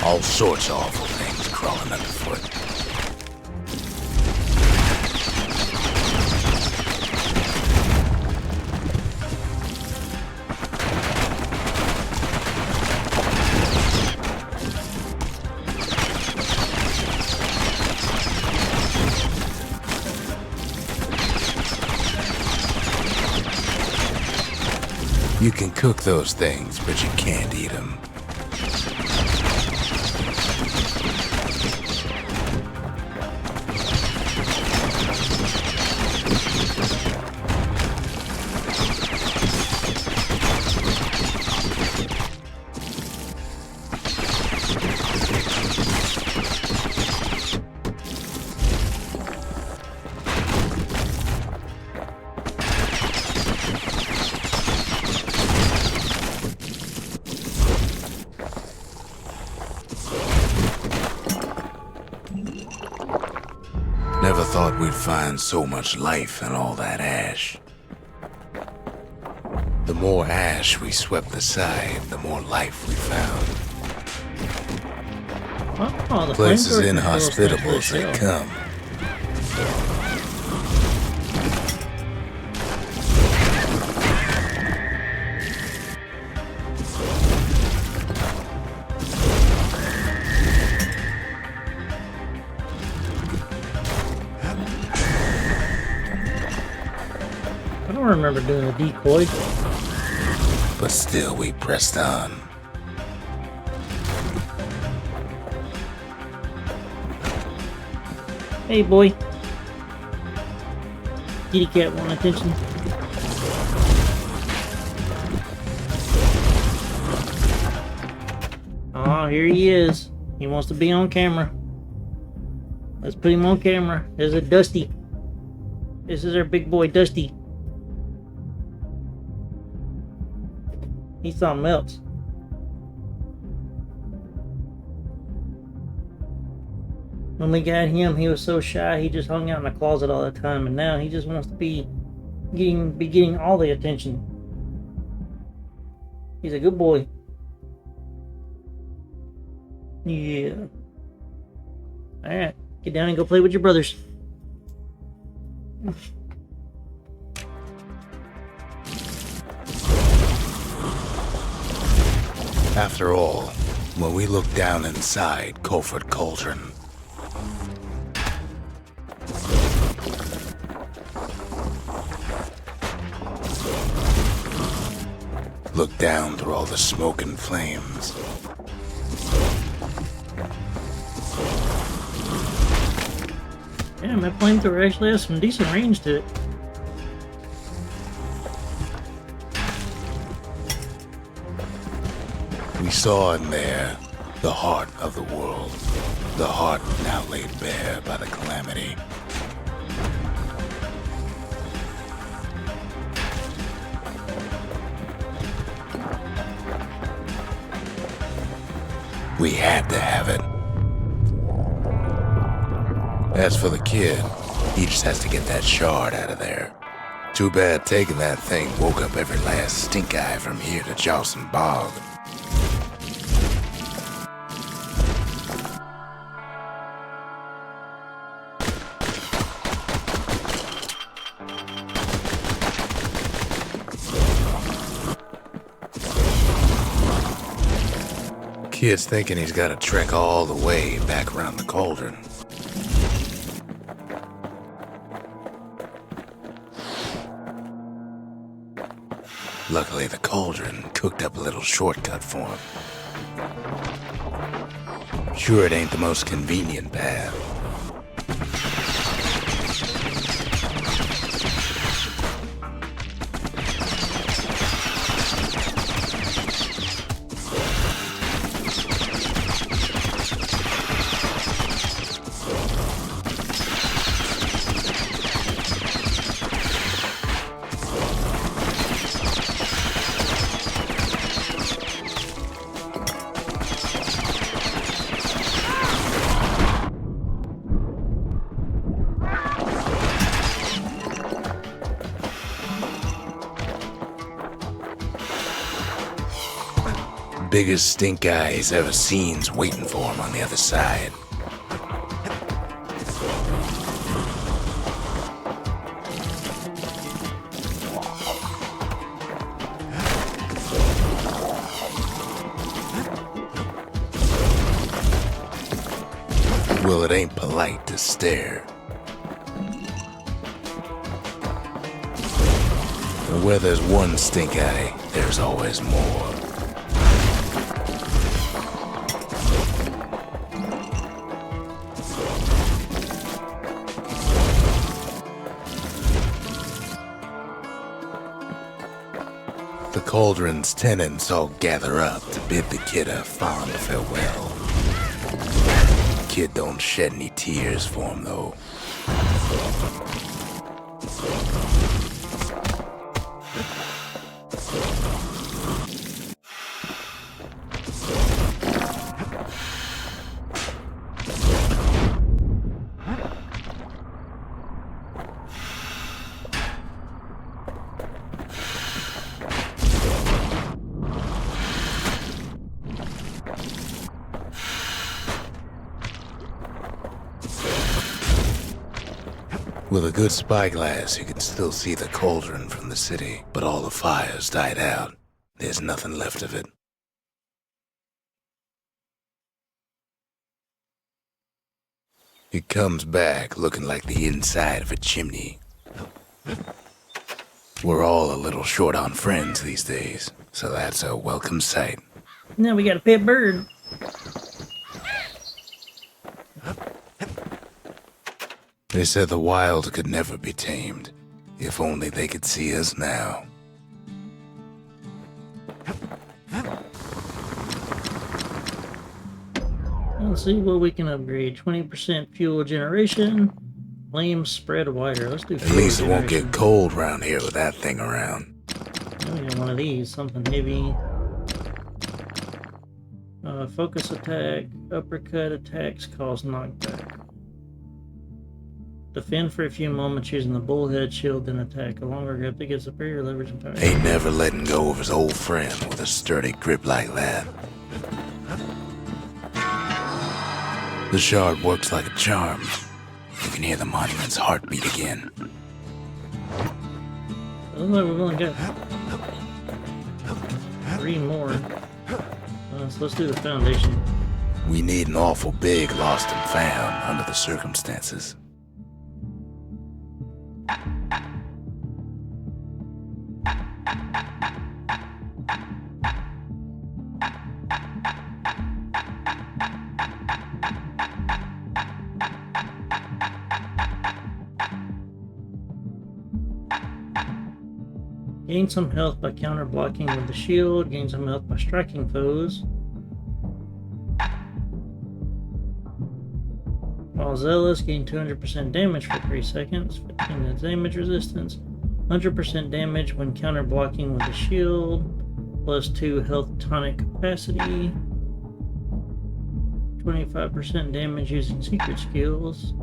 All sorts of awful things crawling underfoot. You can cook those things, but you can't eat them. we'd find so much life in all that ash. The more ash we swept aside, the more life we found. Oh, the Places flamethrower inhospitable as controls they things come. I don't remember doing the decoy. But still we pressed on. Hey, boy. Kitty cat want attention. Oh, here he is. He wants to be on camera. Let's put him on camera. There's a Dusty. This is our big boy, Dusty. He's something else. When we got him, he was so shy, he just hung out in the closet all the time, and now he just wants to be getting all the attention. He's a good boy. Yeah. Alright, get down and go play with your brothers. After all, when we looked down inside Colford Cauldron, looked down through all the smoke and flames, Yeah, my flamethrower actually has some decent range to it. we saw in there the heart of the world, the heart now laid bare by the calamity. We had to have it. As for the kid, he just has to get that shard out of there. Too bad taking that thing woke up every last stink eye from here to Charleston Bog. Kid's thinking he's got to trek all the way back around the cauldron. Luckily, the cauldron cooked up a little shortcut for him. Sure, it ain't the most convenient path. Biggest stink eye he's ever seen's waiting for him on the other side. Well, it ain't polite to stare. But where there's one stink eye, there's always more. The cauldron's tenants all gather up to bid the kid a fond farewell. Kid don't shed any tears for him, though. With a good spyglass, you can still see the cauldron from the city, but all the fires died out. There's nothing left of it. It comes back looking like the inside of a chimney. We're all a little short on friends these days, so that's a welcome sight. Now we got a pet bird. They said the wild could never be tamed. If only they could see us now. Let's see what we can upgrade. 20% fuel generation. Flames spread wider. Let's do At fuel least it won't generation. get cold around here with that thing around. We got one of these. Something heavy. Focus attack. Uppercut attacks cause knockback. Defend for a few moments using the bullhead shield, then attack. A longer grip that gives superior leverage and power. Ain't never letting go of his old friend with a sturdy grip like that. The shard works like a charm. You can hear the monument's heartbeat again. Looks like we've only got 3 more. So let's do the foundation. We need an awful big lost and found under the circumstances. Gain some health by counter blocking with the shield. Gain some health by striking foes. While zealous, gain 200% damage for 3 seconds. 15 damage resistance. 100% damage when counter blocking with the shield. Plus 2 health tonic capacity. 25% damage using secret skills.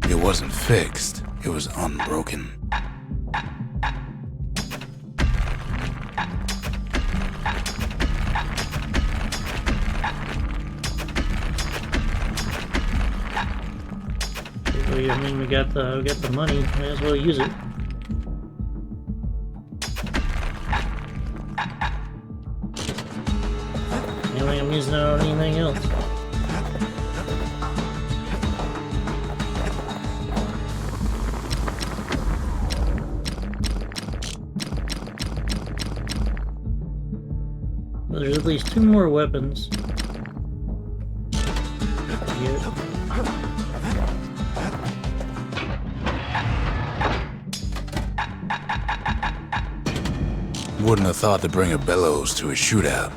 It wasn't fixed, it was unbroken. I mean, we got the money. Might as well use it. Anyway, I'm using it on anything else. There's at least 2 more weapons. Yep. Wouldn't have thought to bring a bellows to a shootout,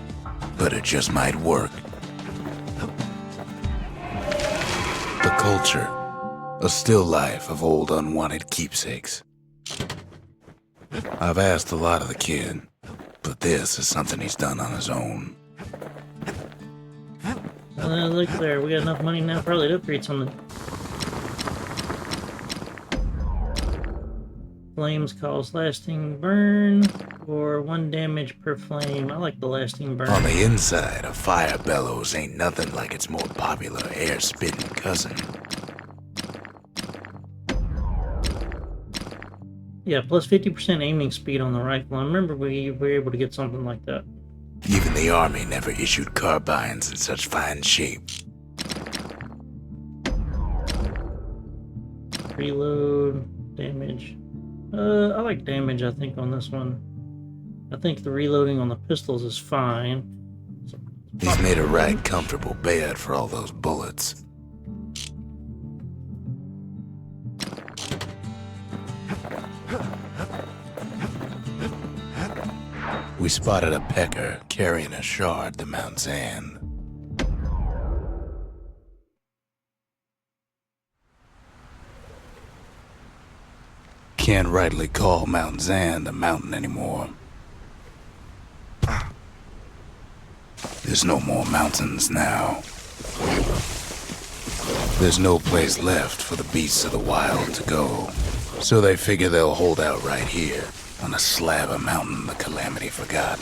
but it just might work. The culture, a still life of old unwanted keepsakes. I've asked a lot of the kid, but this is something he's done on his own. Look there, we got enough money now probably to upgrade something. Flames cause lasting burn, or 1 damage per flame. I like the lasting burn. On the inside, a fire bellows ain't nothing like its more popular air-spitting cousin. Yeah, plus 50% aiming speed on the rifle. I remember we were able to get something like that. Even the army never issued carbines in such fine shape. Reload, damage. I like damage, I think, on this one. I think the reloading on the pistols is fine. He's made a right comfortable bed for all those bullets. We spotted a pecker carrying a shard to Mount Zand. Can't rightly call Mount Zand a mountain anymore. There's no more mountains now. There's no place left for the beasts of the wild to go. So they figure they'll hold out right here, on a slab of mountain the Calamity forgot.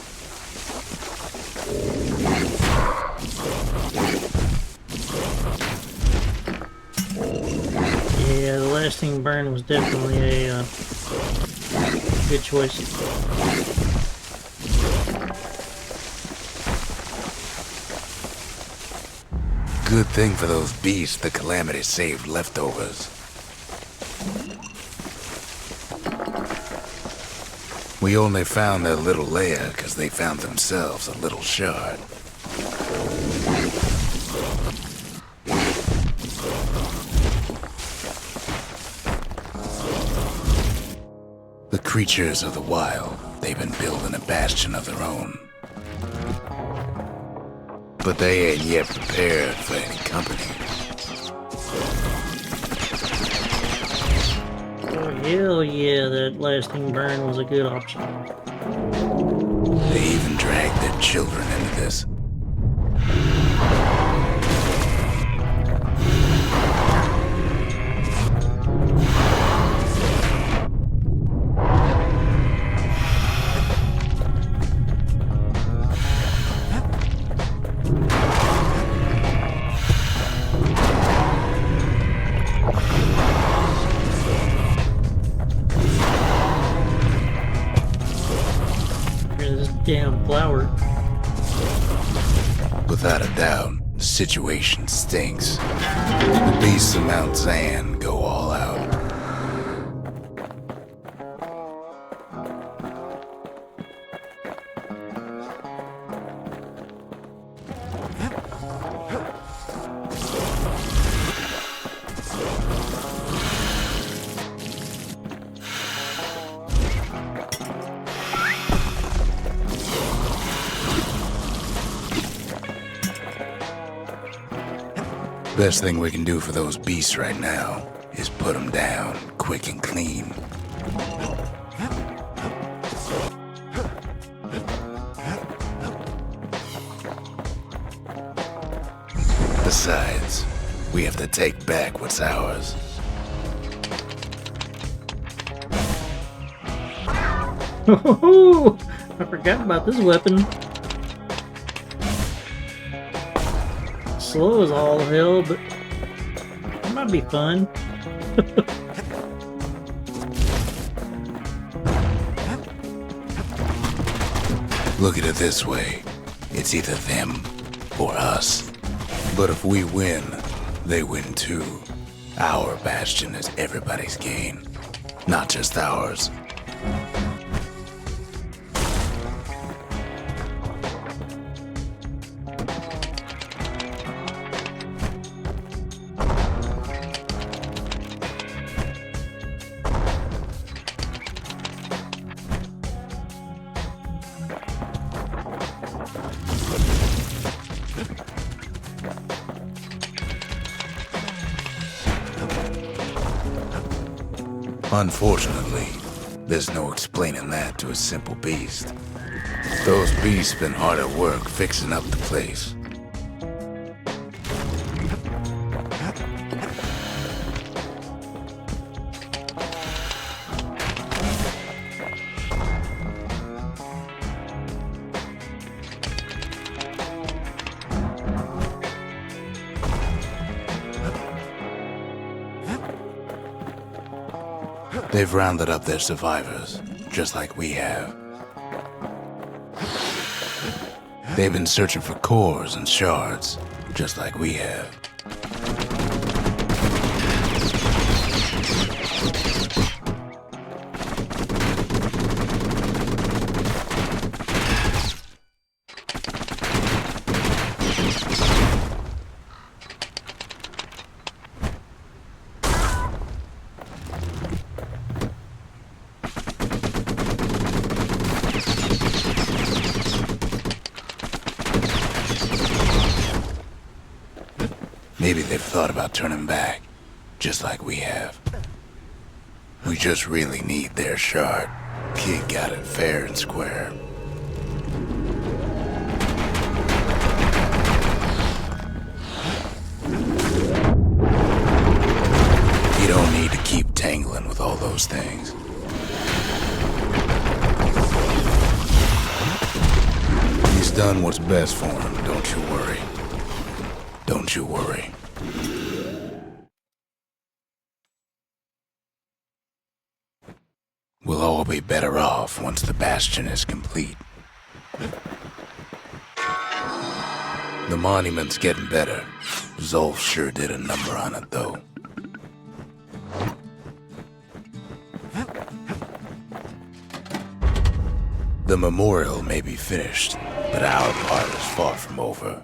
Yeah, the lasting burn was definitely a good choice. Good thing for those beasts the Calamity saved leftovers. We only found their little lair because they found themselves a little shard. The creatures of the wild, they've been building a bastion of their own. But they ain't yet prepared for any company. Oh, hell yeah, that lasting burn was a good option. They even dragged their children into this. Damn flower. Without a doubt, the situation stinks. The beasts of Mount Zan go all out. Best thing we can do for those beasts right now is put them down quick and clean. Besides, we have to take back what's ours. Oh, I forgot about this weapon. Slow as all hell, but it might be fun. Look at it this way. It's either them or us. But if we win, they win too. Our bastion is everybody's gain, not just ours. Unfortunately, there's no explaining that to a simple beast. Those beasts been hard at work fixing up the place. They've rounded up their survivors, just like we have. They've been searching for cores and shards, just like we have. Maybe they've thought about turning back, just like we have. We just really need their shard. Kid got it fair and square. those things. He's done what's best for him, don't you worry. Don't you worry. We'll all be better off once the Bastion is complete. The monument's getting better. Zolf sure did a number on it, though. The memorial may be finished, but our part is far from over.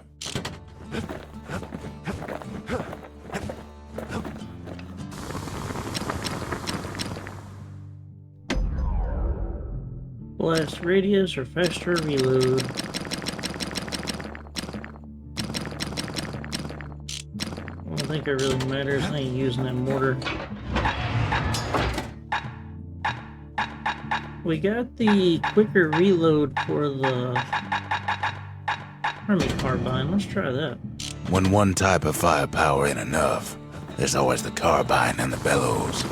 Blast radius or faster reload. I don't think it really matters. I ain't using that mortar. We got the quicker reload for the army carbine. Let's try that. When one type of firepower ain't enough, there's always the carbine and the bellows.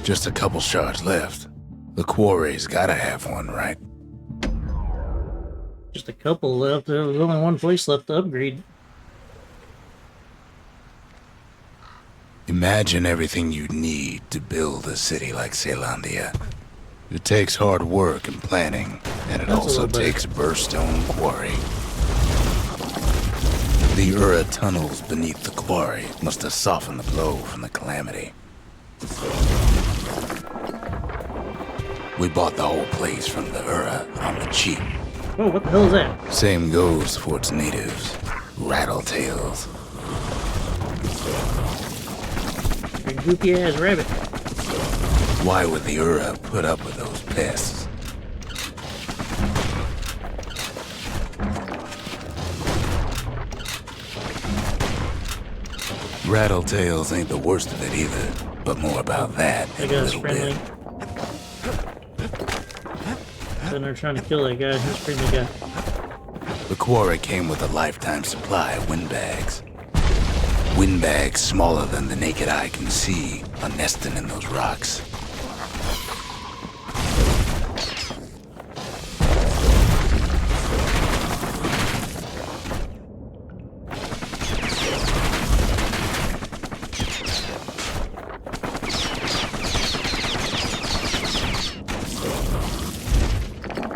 Just a couple shards left. The quarry's gotta have one, right? Just a couple left. There was only one place left to upgrade. Imagine everything you'd need to build a city like Caelondia. It takes hard work and planning, and it That's a also little better. takes Burstone Quarry. The Ura tunnels beneath the quarry must have softened the blow from the calamity. We bought the whole place from the Ura on the cheap. Oh, what the hell is that? Same goes for its natives, Rattletails. A goopy ass rabbit. Why would the Ura put up with those pests? Rattletails ain't the worst of it either, but more about that That in a guy's little friendly. bit. Then they're trying to kill that guy. He's a friendly guy. The quarry came with a lifetime supply of windbags. Windbags smaller than the naked eye can see are nesting in those rocks.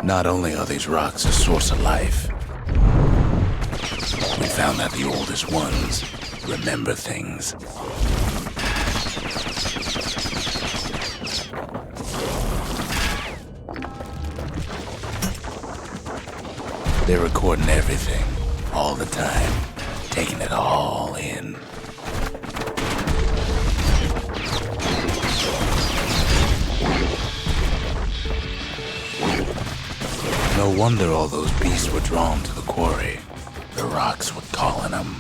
Not only are these rocks a source of life, we found that the oldest ones remember things. They're recording everything, all the time, taking it all in. No wonder all those beasts were drawn to the quarry. The rocks were calling them.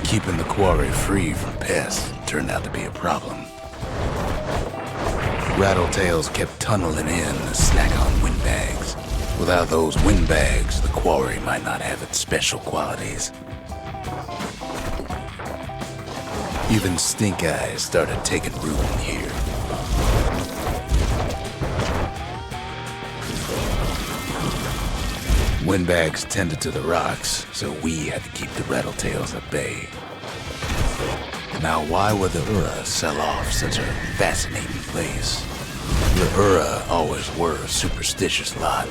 Keeping the quarry free from pests turned out to be a problem. Rattletails kept tunneling in to snack on windbags. Without those windbags, the quarry might not have its special qualities. Even stink eyes started taking root in here. Windbags tended to the rocks, so we had to keep the Rattletails at bay. Now, why would the Ura sell off such a fascinating place? The Ura always were a superstitious lot.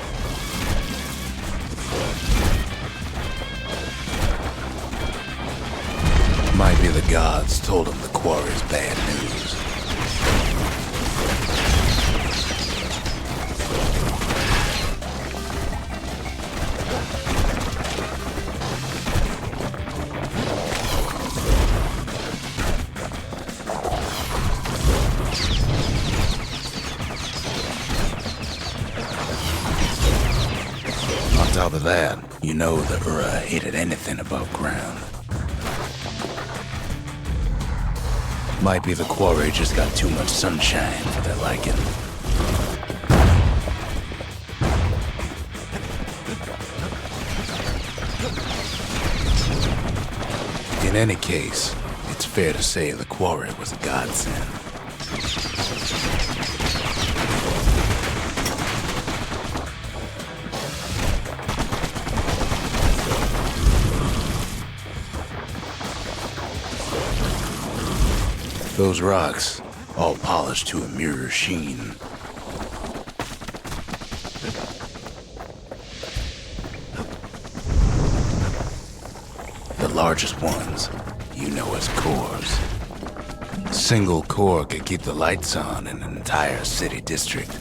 Might be the gods told them the quarry's bad news. that, you know the Ura hated anything above ground. Might be the quarry just got too much sunshine for their liking. In any case, it's fair to say the quarry was a godsend. Those rocks, all polished to a mirror sheen. The largest ones, you know as cores. A single core could keep the lights on in an entire city district.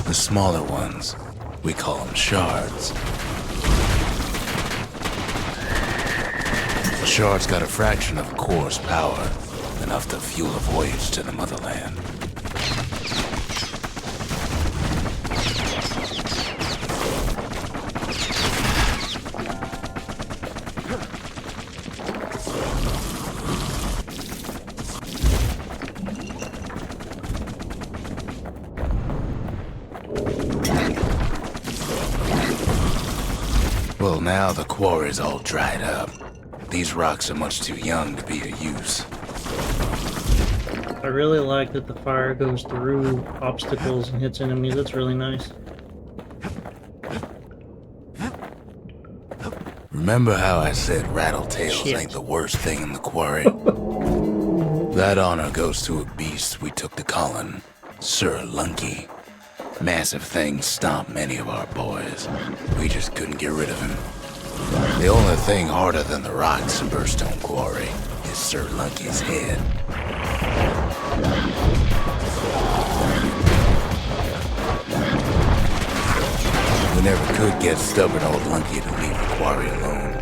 The smaller ones, we call them shards. Shards got a fraction of a core's power, enough to fuel a voyage to the motherland. Well, now the quarry's all dried up. These rocks are much too young to be of use. I really like that the fire goes through obstacles and hits enemies. That's really nice. Remember how I said rattletails Shit. ain't the worst thing in the quarry? That honor goes to a beast we took to Colin, Sir Lunky. Massive thing stomped many of our boys. We just couldn't get rid of him. The only thing harder than the rocks in Burstone Quarry is Sir Lunky's head. We never could get stubborn old Lunky to leave the quarry alone.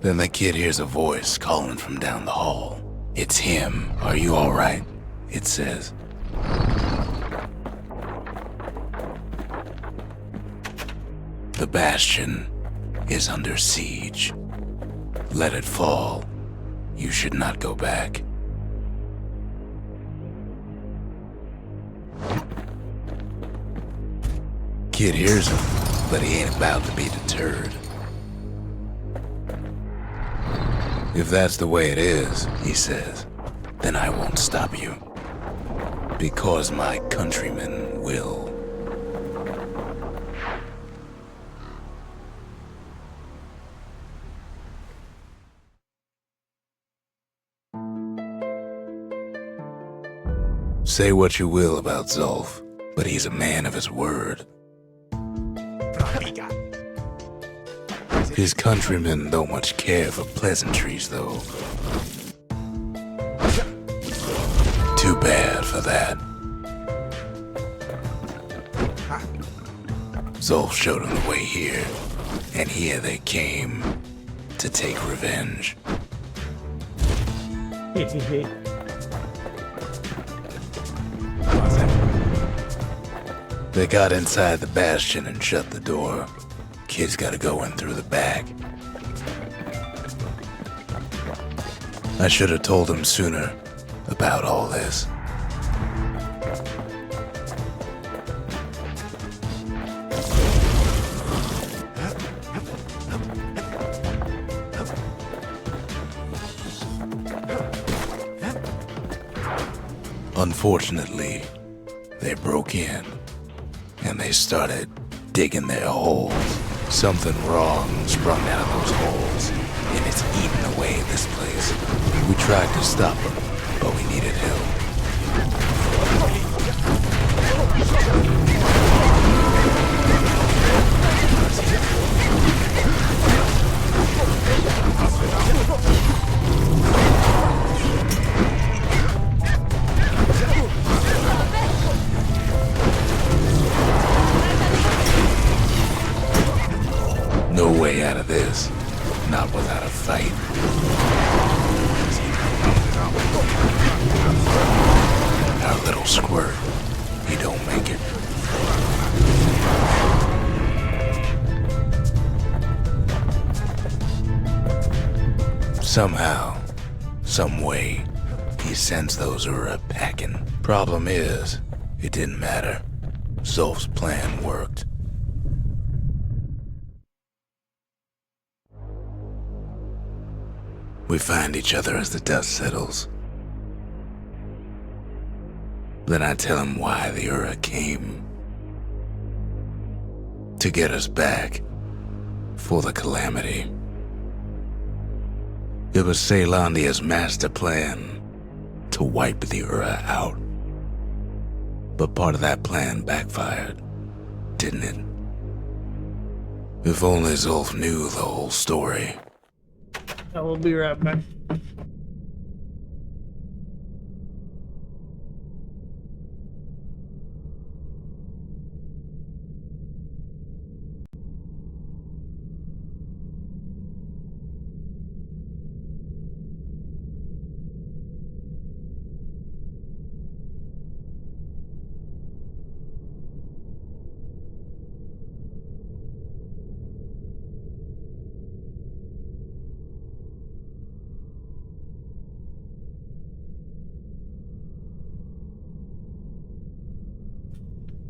Then the kid hears a voice calling from down the hall. It's him. Are you all right? It says. The Bastion is under siege. Let it fall. You should not go back. Kid hears him, but he ain't about to be deterred. If that's the way it is, he says, then I won't stop you. Because my countrymen will. Say what you will about Zulf, but he's a man of his word. His countrymen don't much care for pleasantries, though. Too bad for that. Zulf showed him the way here, and here they came to take revenge. They got inside the Bastion and shut the door. Kid's gotta go in through the back. I should have told him sooner about all this. Unfortunately, they broke in and they started digging their holes. Something wrong sprung out of those holes, and it's eating away at this place. We tried to stop them, but we needed help. No way out of this. Not without a fight. Our little squirt. He don't make it. Somehow, some way, he sends those Ura packing. Problem is, it didn't matter. Zolf's plan worked. We find each other as the dust settles. Then I tell him why the Ura came. To get us back. For the calamity. It was Caelondia's master plan to wipe the Ura out. But part of that plan backfired, didn't it? If only Zolf knew the whole story. I will be right back.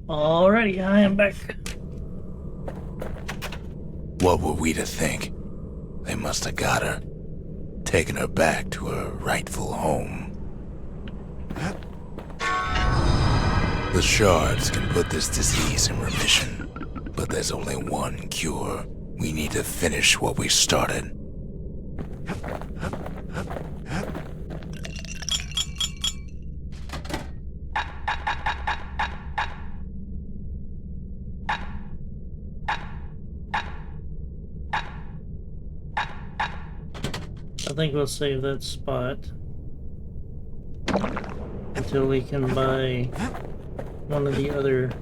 Alrighty, I am back. What were we to think? They must have got her, taken her back to her rightful home. The shards can put this disease in remission, but there's only one cure. We need to finish what we started. I think we'll save that spot until we can buy one of the other.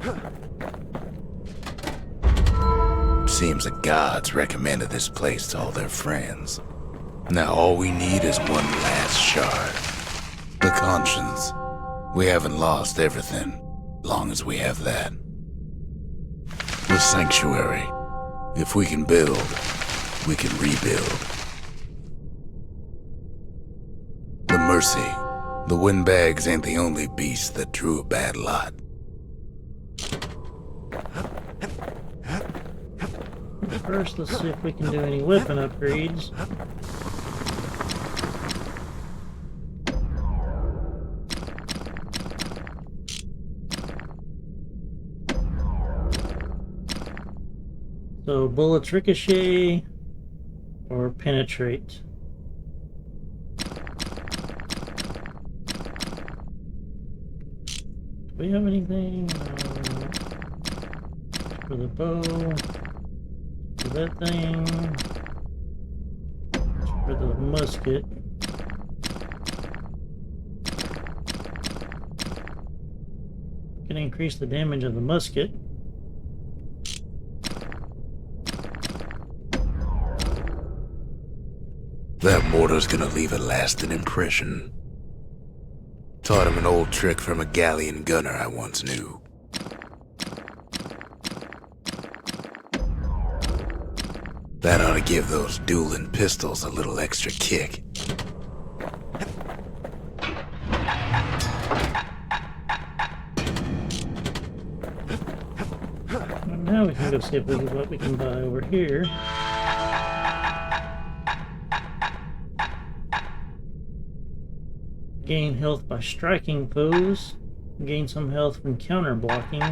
Seems the gods recommended this place to all their friends. Now all we need is one last shard. The conscience. We haven't lost everything, long as we have that. The sanctuary. If we can build, we can rebuild. The mercy. The windbags ain't the only beast that drew a bad lot. First, let's see if we can do any weapon upgrades. So, bullets ricochet or penetrate. Do we have anything for the bow? For that thing. For the musket. Can increase the damage of the musket. That mortar's gonna leave a lasting impression. Taught him an old trick from a galleon gunner I once knew. That ought to give those dueling pistols a little extra kick. Now we can go see if we what we can buy over here. Gain health by striking foes. Gain some health from counter blocking.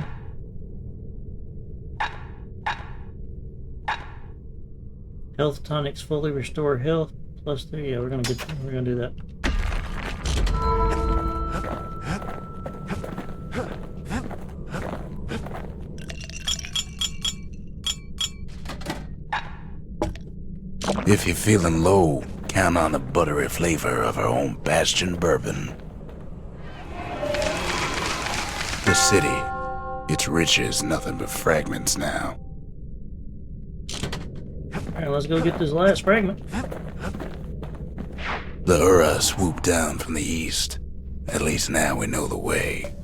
Health tonics fully restore health plus 3. Yeah, we're gonna do that. If you're feeling low, count on the buttery flavor of our own Bastion bourbon. The city, its riches nothing but fragments now. Alright, let's go get this last fragment. The Ura swooped down from the east. At least now we know the way.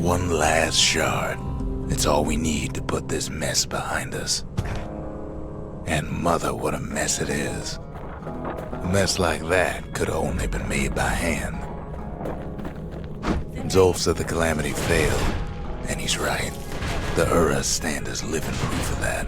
One last shard. It's all we need to put this mess behind us. And mother, what a mess it is. A mess like that could have only been made by hand. Zolf said the Calamity failed, and he's right. The Uras stand as living proof of that.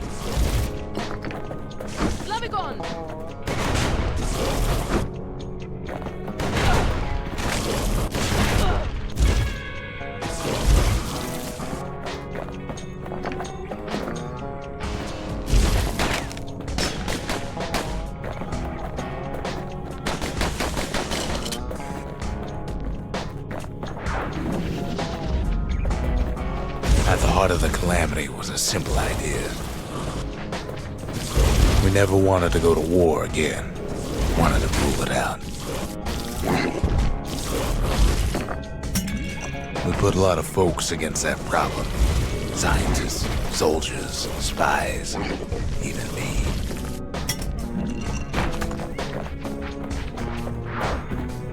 At the heart of the Calamity was a simple idea. We never wanted to go to war again. Wanted to rule it out. We put a lot of folks against that problem. Scientists, soldiers, spies, even me.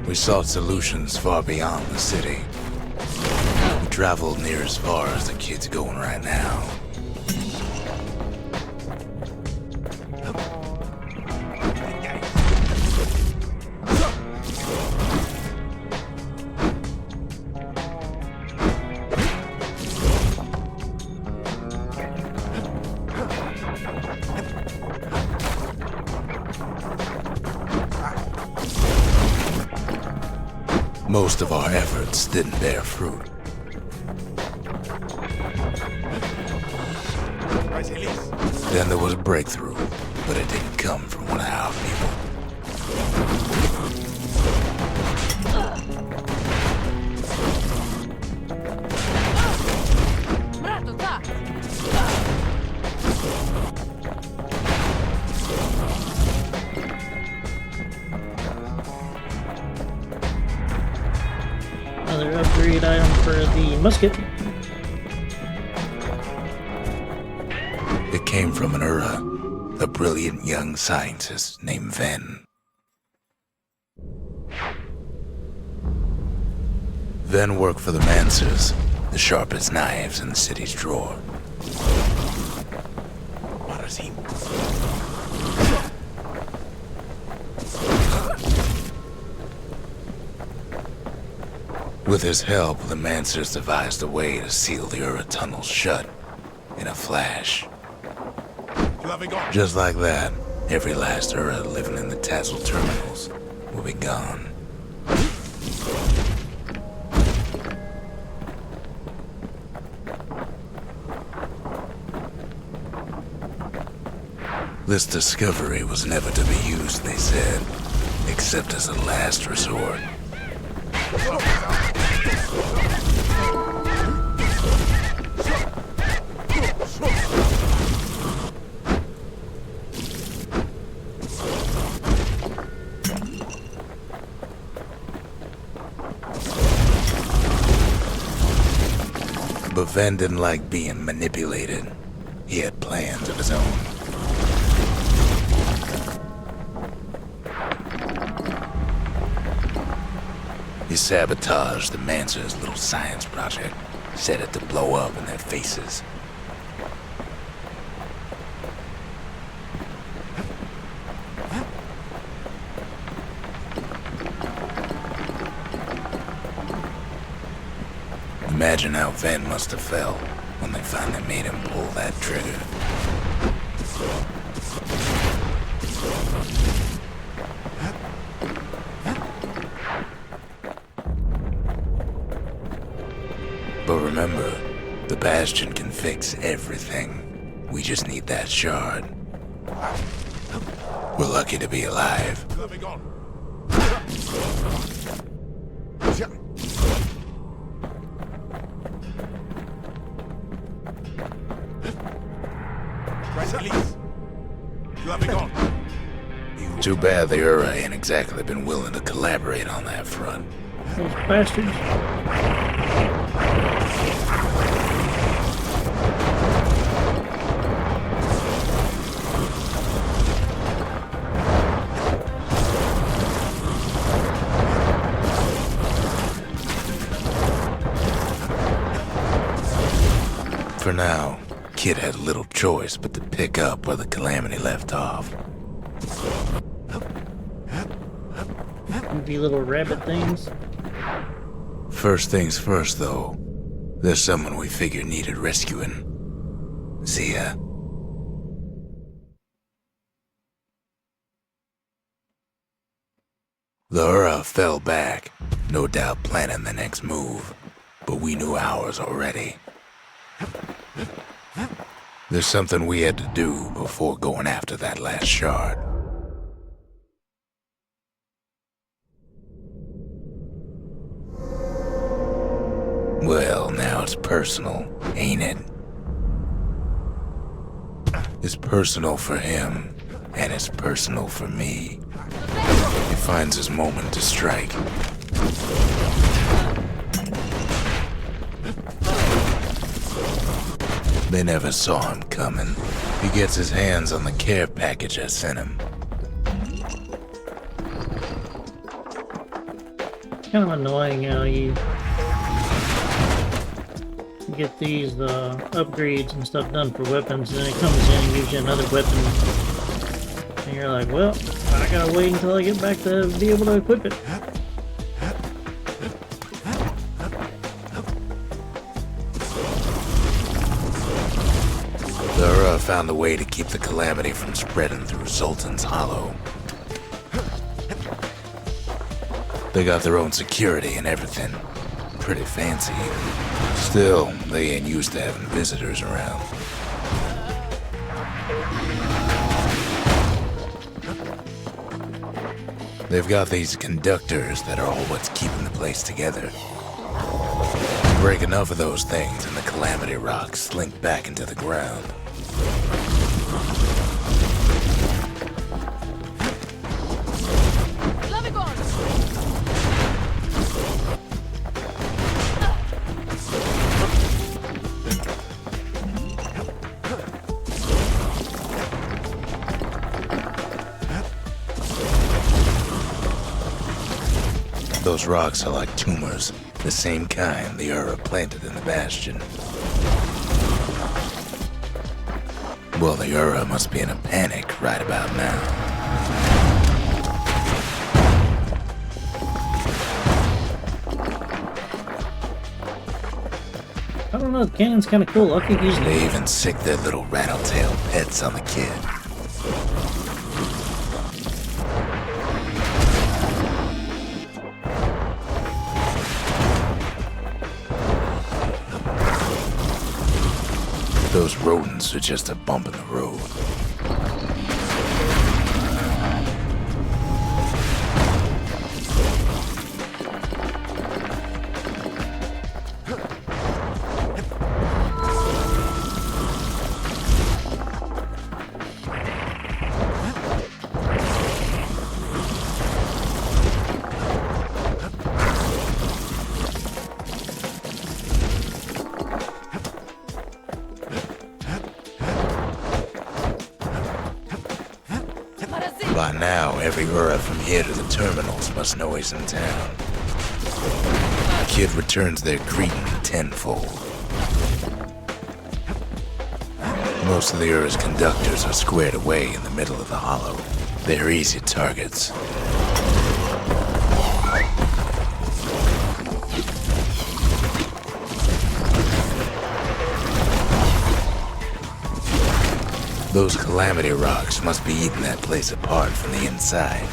We sought solutions far beyond the city. We traveled near as far as the kid's going right now. Most of our efforts didn't bear fruit. Then there was a breakthrough, but it didn't come from one of our people. Another upgrade item for the musket. It came from an Ura, a brilliant young scientist named Ven. Ven worked for the Mancers, the sharpest knives in the city's drawer. With his help, the Mancers devised a way to seal the Ura tunnels shut in a flash. Just like that, every last Ura living in the Tassel terminals will be gone. This discovery was never to be used, they said, except as a last resort. But Ven didn't like being manipulated. He had plans of his own. He sabotaged the Mancer's little science project, set it to blow up in their faces. Imagine how Ven must have felt when they finally made him pull that trigger. But remember, the Bastion can fix everything. We just need that shard. We're lucky to be alive. Too bad the Ura ain't exactly been willing to collaborate on that front. Those bastards. For now, Kid had little choice but to pick up where the Calamity left off. Goofy little rabbit things. First things first, though. There's someone we figured needed rescuing. Zia. The Ura fell back, no doubt planning the next move, but we knew ours already. There's something we had to do before going after that last shard. Well, now it's personal, ain't it? It's personal for him, and it's personal for me. He finds his moment to strike. They never saw him coming. He gets his hands on the care package I sent him. Kind of annoying how you get these upgrades and stuff done for weapons, and then it comes in and gives you another weapon. And you're like, well, I gotta wait until I get back to be able to equip it. The Ura found a way to keep the Calamity from spreading through Sultan's Hollow. They got their own security and everything. Pretty fancy. Still, they ain't used to having visitors around. They've got these conductors that are all what's keeping the place together. Break enough of those things and the Calamity rocks slink back into the ground. Those rocks are like tumors, the same kind the Ura planted in the Bastion. Well, the Ura must be in a panic right about now. I don't know, the cannon's kind of cool. I could use They it. even sick their little rattletail pets on the kid. Those rodents are just a bump in the road. By now, every Ura from here to the terminals must know he's in town. The kid returns their greeting tenfold. Most of the Ura's conductors are squared away in the middle of the hollow. They're easy targets. Those Calamity rocks must be eating that place apart from the inside.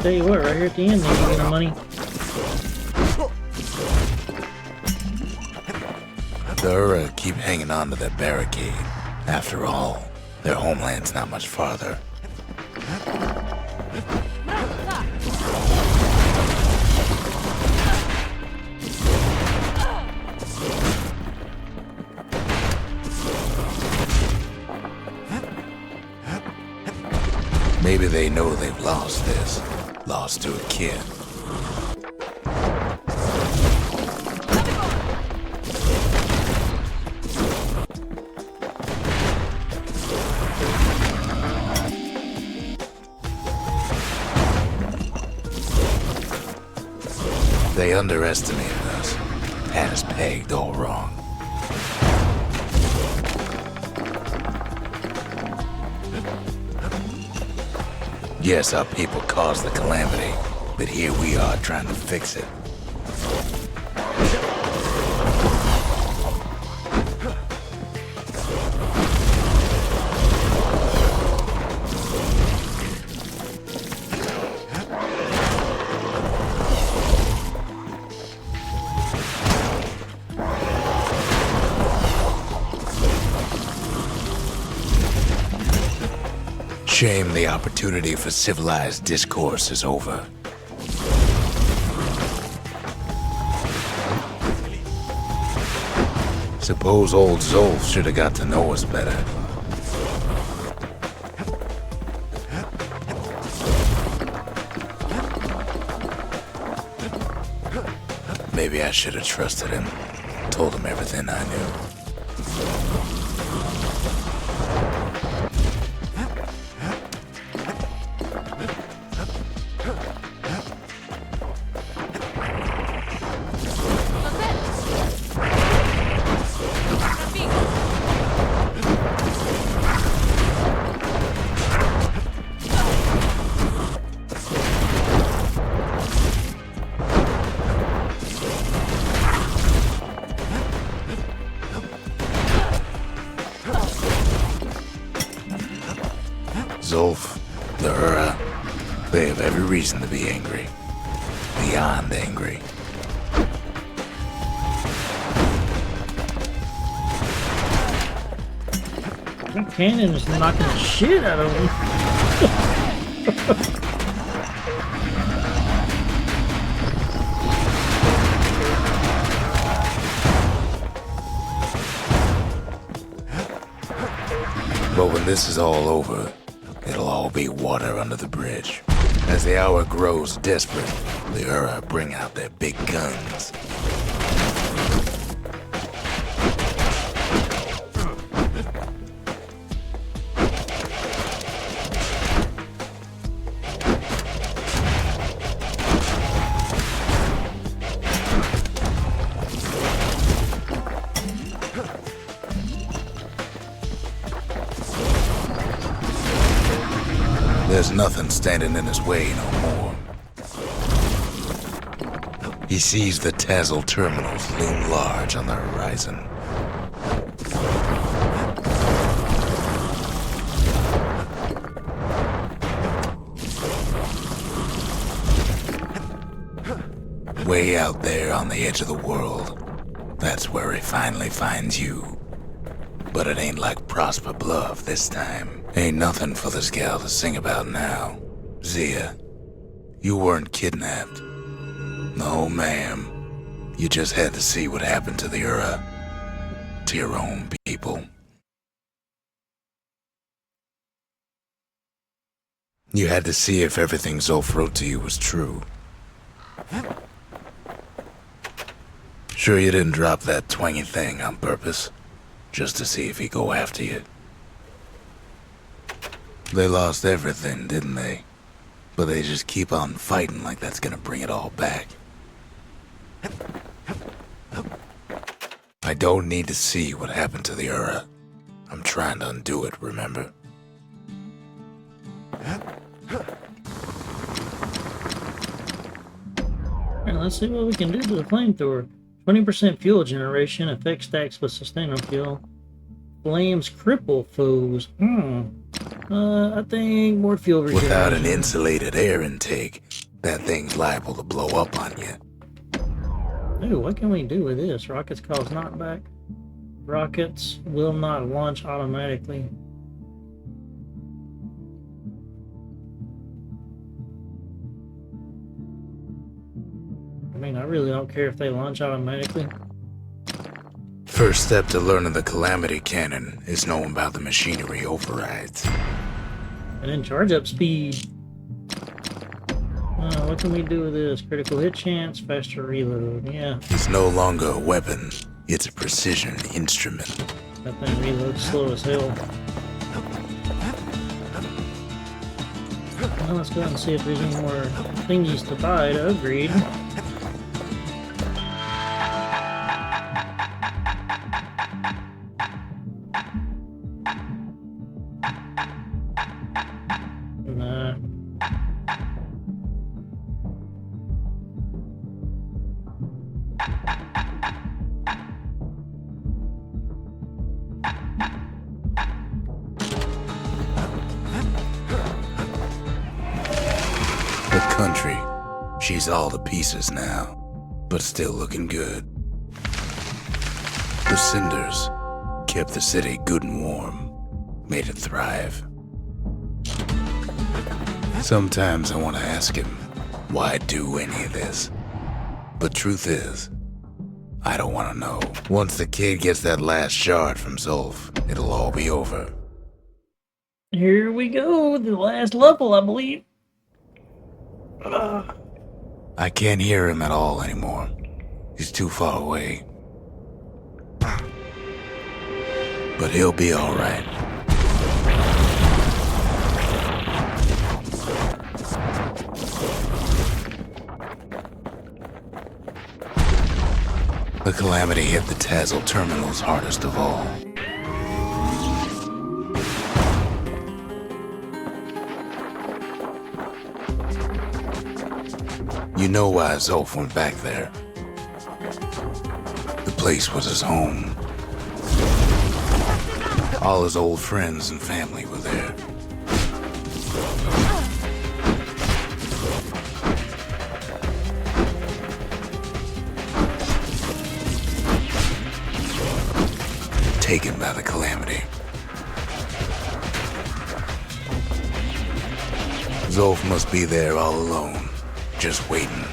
Tell you what, right here at the end, they give you the money. The Ura keep hanging on to that barricade. After all, their homeland's not much farther. Maybe they know they've lost this. Lost to a kid. They underestimated us. Had us pegged all wrong. Yes, our people caused the calamity, but here we are trying to fix it. Shame the opportunity for civilized discourse is over. Suppose old Zolf should have got to know us better. Maybe I should have trusted him, told him everything I knew. Zolf, the Ura, they have every reason to be angry. Beyond angry. That cannon is knocking the shit out of them. But when this is all over, it'll all be water under the bridge. As the hour grows desperate, the Ura bring out their big guns. There's nothing standing in his way no more. He sees the Tazzle terminals loom large on the horizon. Way out there on the edge of the world, that's where he finally finds you. But it ain't like Prosper Bluff this time. Ain't nothing for this gal to sing about now. Zia, you weren't kidnapped. No, ma'am. You just had to see what happened to the Ura. To your own people. You had to see if everything Zolf wrote to you was true. Sure you didn't drop that twangy thing on purpose? Just to see if he'd go after you? They lost everything, didn't they? But they just keep on fighting like that's gonna bring it all back. I don't need to see what happened to the Ura. I'm trying to undo it, remember? Alright, let's see what we can do to the flamethrower. 20% fuel generation, effect stacks with sustainer fuel. Flames cripple foes. I think more fuel regeneration. Without an insulated air intake, that thing's liable to blow up on you. Ooh, what can we do with this? Rockets cause knockback. Rockets will not launch automatically. I mean, I really don't care if they launch automatically. First step to learning the Calamity Cannon is knowing about the machinery overrides. And then charge up speed. What can we do with this? Critical hit chance, faster reload. Yeah, It's no longer a weapon, it's a precision instrument. that thing reloads slow as hell. Well, let's go ahead and see if there's any more thingies to buy to upgrade. Nah. The country, she's all to pieces now, but still looking good. The cinders kept the city good and warm, made it thrive. Sometimes I want to ask him, why do any of this? But truth is, I don't want to know. Once the kid gets that last shard from Zolf, it'll all be over. Here we go, the last level, I believe. I can't hear him at all anymore. He's too far away. But he'll be all right. The Calamity hit the Tazzle terminals hardest of all. You know why Zolf went back there. The place was his home. All his old friends and family were there. Taken by the Calamity. Zolf must be there all alone, just waiting.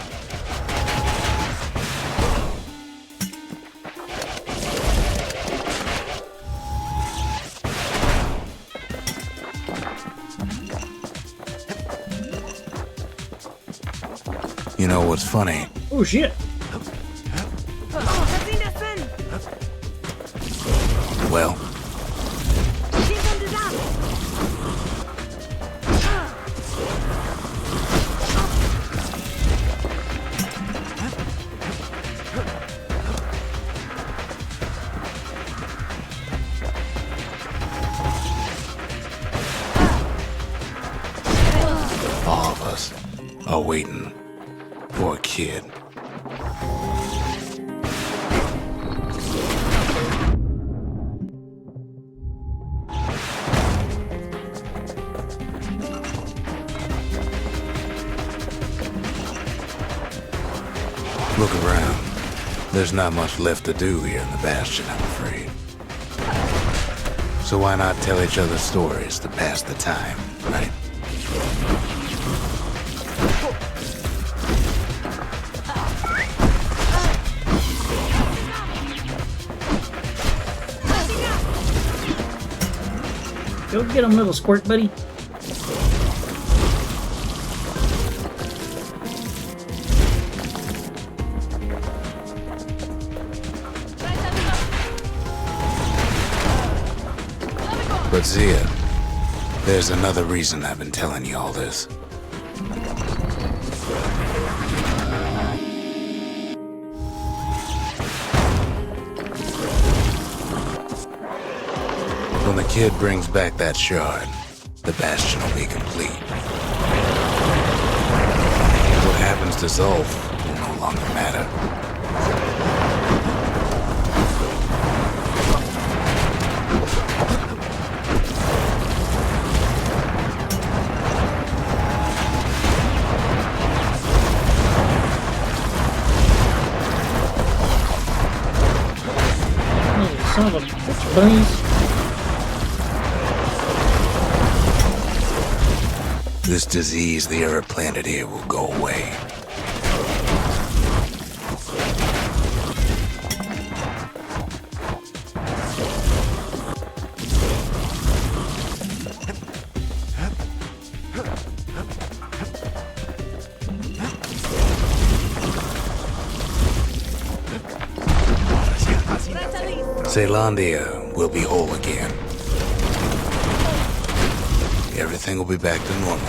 You know what's funny? Oh shit! Well, all of us are waiting for a kid. Look around. There's not much left to do here in the Bastion, I'm afraid. So why not tell each other stories to pass the time, right? Go get him, little squirt buddy. But Zia, there's another reason I've been telling you all this. When the kid brings back that shard, the Bastion will be complete. What happens to Zolf will no longer matter. Son of a bunnies. This disease the earth planted here will go away. Zealandia will be whole again. Everything will be back to normal.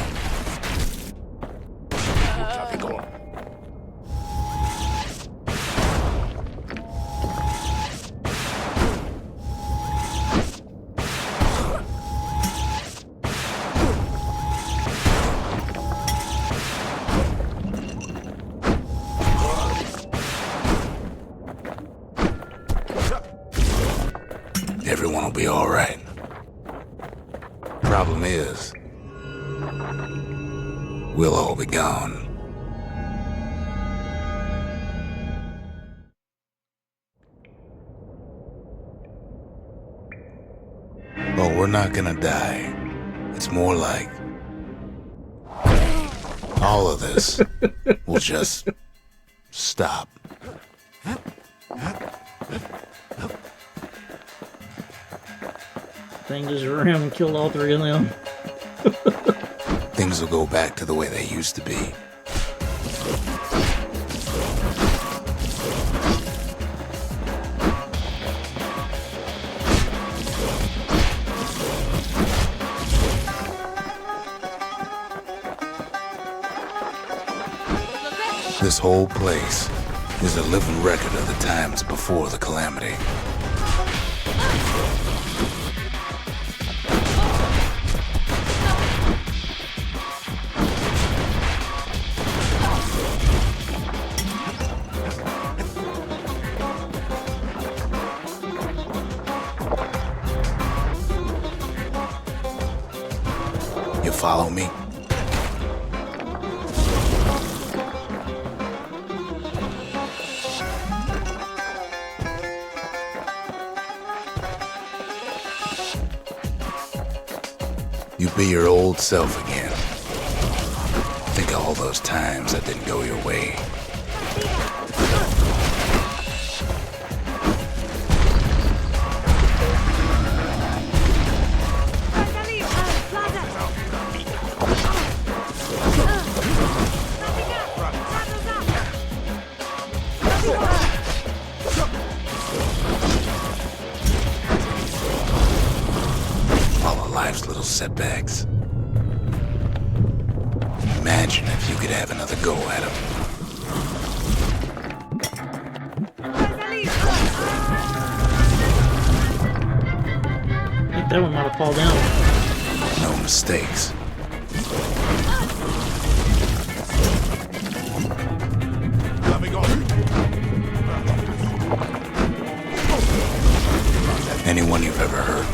Everyone will be all right. Problem is, we'll all be gone. But we're not gonna die. It's more like all of this will just stop. Thing just ran and killed all three of them. Things will go back to the way they used to be. This whole place is a living record of the times before the calamity. You follow me? You be your old self again. Think of all those times that didn't go your way. Life's little setbacks. Imagine if you could have another go at them. I think that one might have fallen down. No mistakes. Anyone you've ever heard.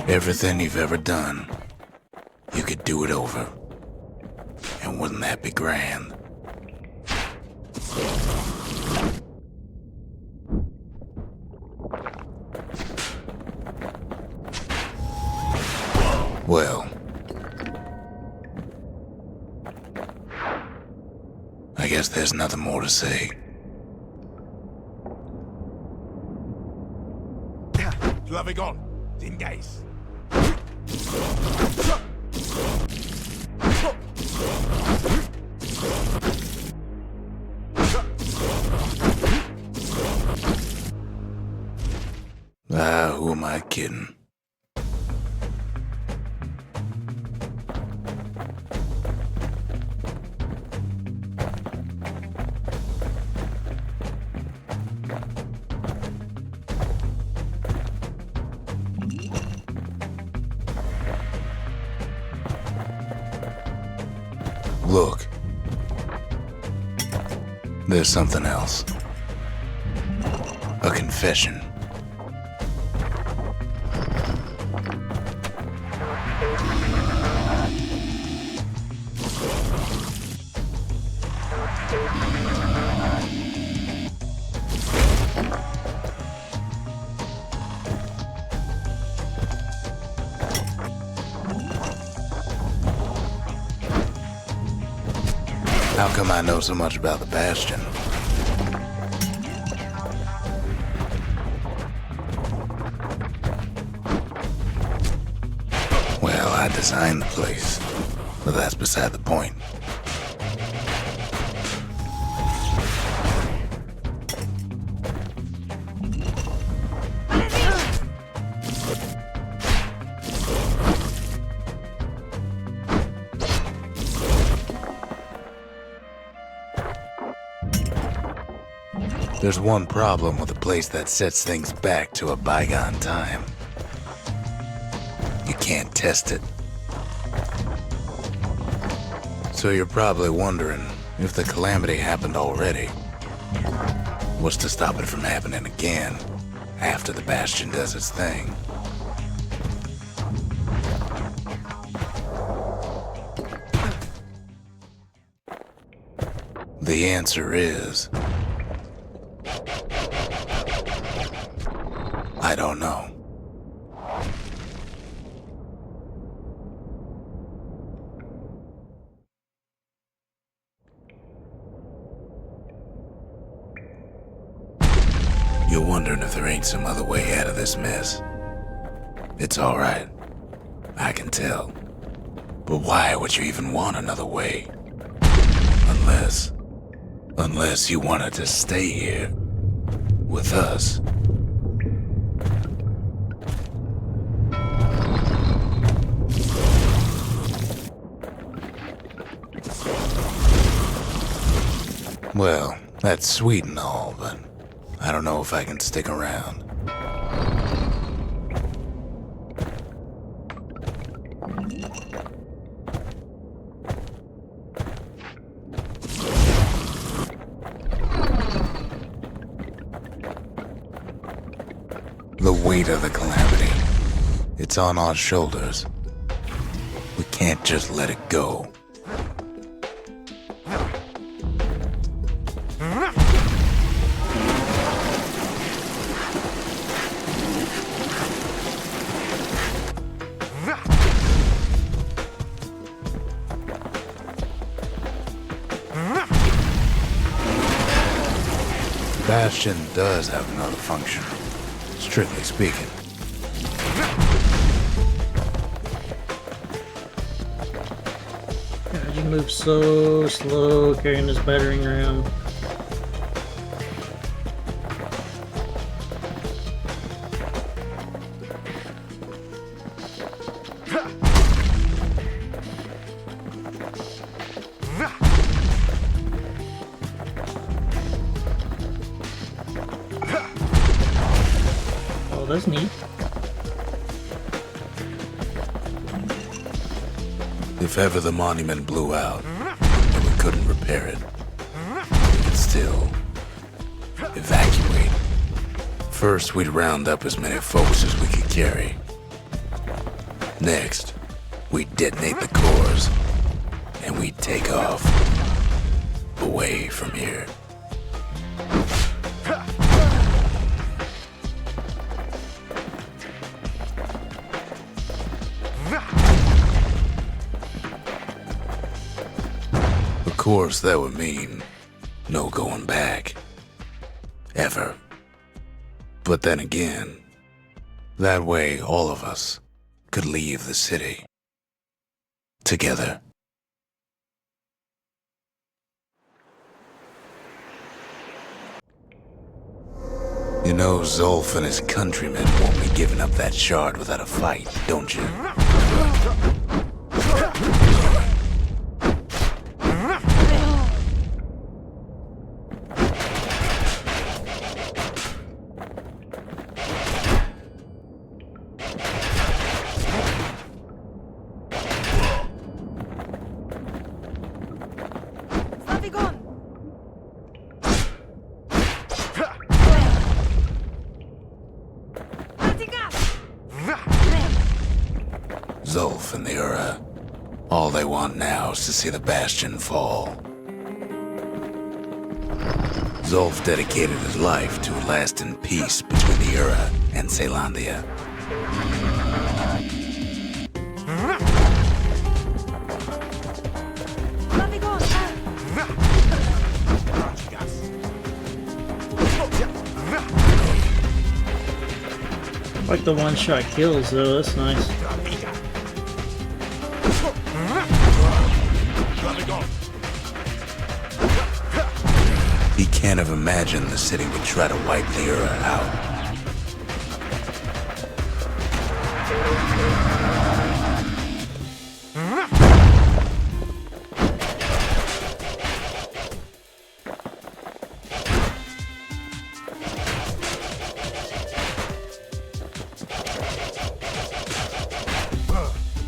Everything you've ever done, you could do it over. And wouldn't that be grand? Well, I guess there's nothing more to say. Flavigon, engage. Who am I kidding? Look. There's something else. A confession. How come I know so much about the Bastion? Well, I designed the place, but that's beside the point. There's one problem with a place that sets things back to a bygone time. You can't test it. So you're probably wondering if the calamity happened already. What's to stop it from happening again after the Bastion does its thing? The answer is... I don't know. You're wondering if there ain't some other way out of this mess. It's all right. I can tell. But why would you even want another way? Unless you wanted to stay here with us. Well, that's sweet and all, but I don't know if I can stick around. The weight of the calamity, it's on our shoulders. We can't just let it go. Bastion does have another function, strictly speaking. God, you move so slow carrying this battering ram. Oh, that's neat. If ever the monument blew out, and we couldn't repair it, we could still evacuate. First, we'd round up as many folks as we could carry. Next, we'd detonate the cores, and we'd take off away from here. Of course, that would mean no going back. Ever. But then again, that way all of us could leave the city. Together. You know Zulf and his countrymen won't be giving up that shard without a fight, don't you? Zulf and the Ura. All they want now is to see the Bastion fall. Zulf dedicated his life to a lasting peace between the Ura and Caelondia. the one-shot kills, though. That's nice. He can't have imagined the city would try to wipe the Ura out.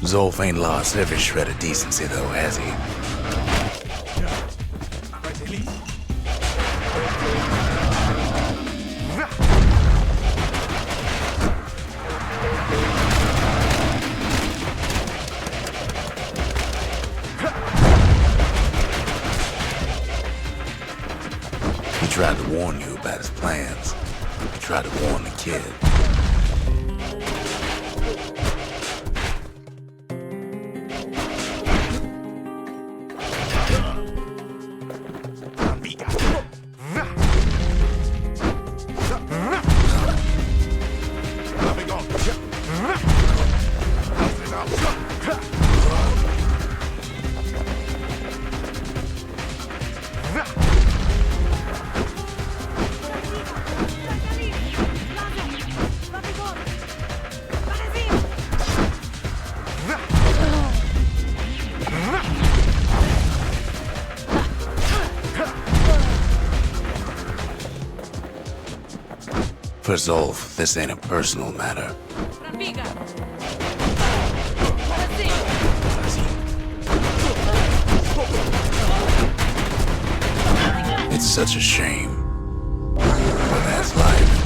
Zolf ain't lost every shred of decency, though, has he? He tried to warn you about his plans. He tried to warn the kid. For Zolf, this ain't a personal matter. It's such a shame, but that's life.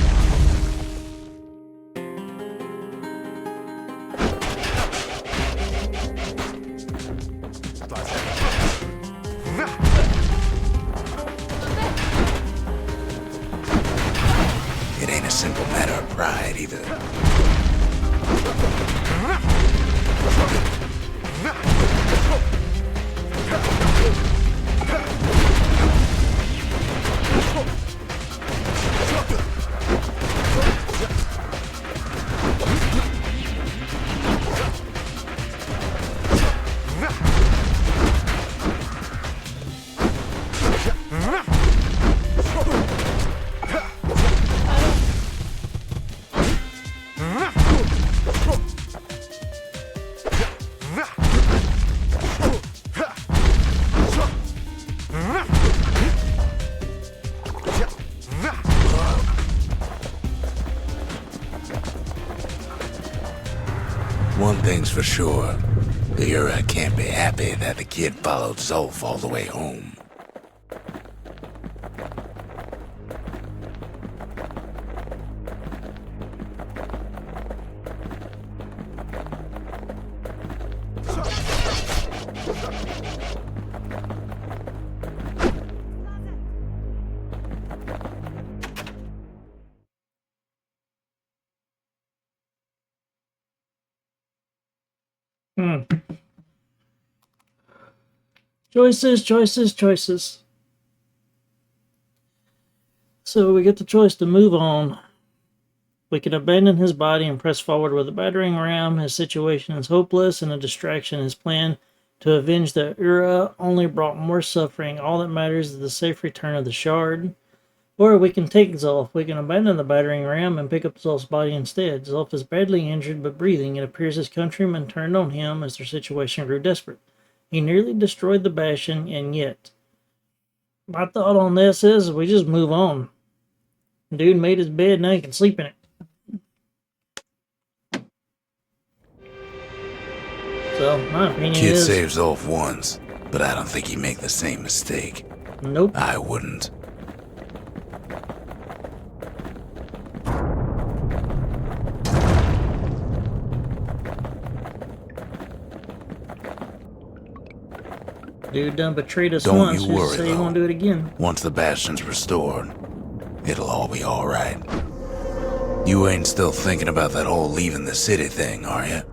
It ain't a simple matter of pride either. One thing's for sure, the Ura can't be happy that the kid followed Zolf all the way home. Choices. So we get the choice to move on. We can abandon his body and press forward with a battering ram. His situation is hopeless and a distraction. His plan to avenge the Ura only brought more suffering. All that matters is the safe return of the shard. Or we can take Zolf. We can abandon the battering ram and pick up Zolf's body instead. Zolf is badly injured but breathing. It appears his countrymen turned on him as their situation grew desperate. He nearly destroyed the Bastion, and yet. My thought on this is we just move on. Dude made his bed, now he can sleep in it. So, my opinion Kid is... saves Zolf once, but I don't think he'd make the same mistake. Nope. I wouldn't. Dude done betrayed us Don't once. you worry, Just say he though. won't do it again. Once the Bastion's restored, it'll all be alright. You ain't still thinking about that whole leaving the city thing, are you?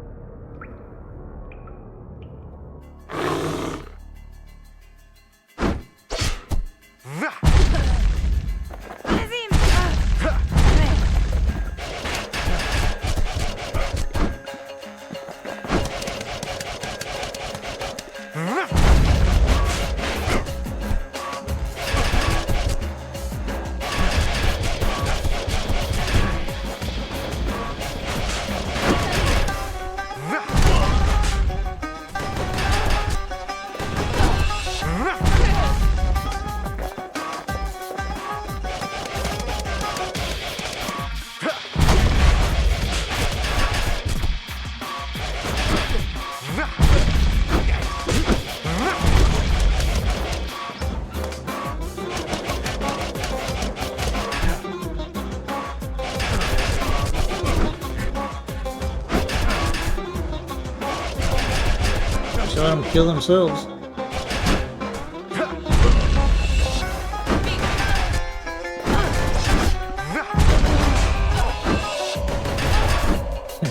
Just let them kill themselves.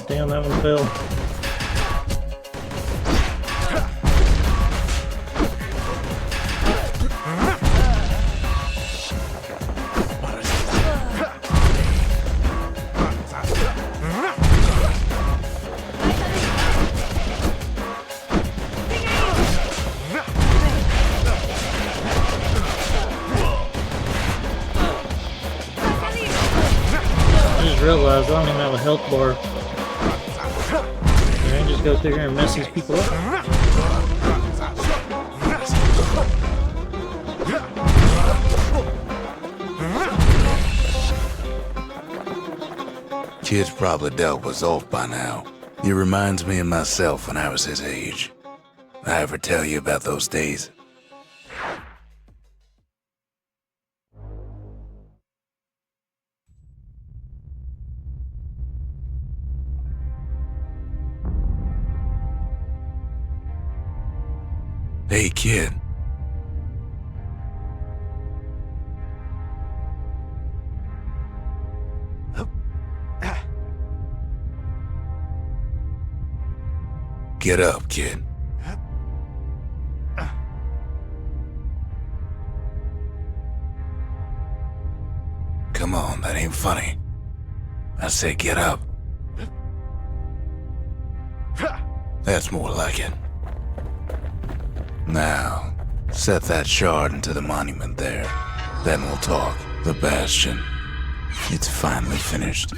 Damn, that one fell. I just realized I don't even have a health bar. I can just go through here and mess these people up. Kid's probably dealt with Zolf by now. He reminds me of myself when I was his age. I ever tell you about those days? Hey, kid. Get up, kid. Come on, that ain't funny. I say get up. That's more like it. Now, set that shard into the monument there. Then we'll talk. The Bastion. It's finally finished.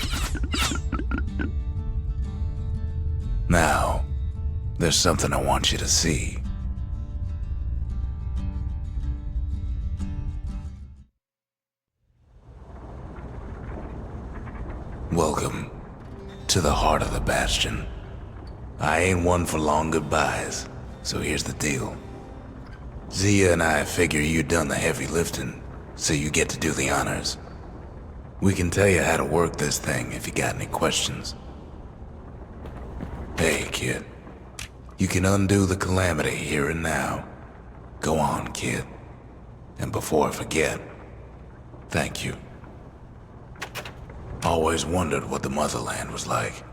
Now, there's something I want you to see. Welcome to the heart of the Bastion. I ain't one for long goodbyes, so here's the deal. Zia and I figure you done the heavy lifting, so you get to do the honors. We can tell you how to work this thing if you got any questions. Hey, kid. You can undo the calamity here and now. Go on, kid. And before I forget, thank you. Always wondered what the motherland was like.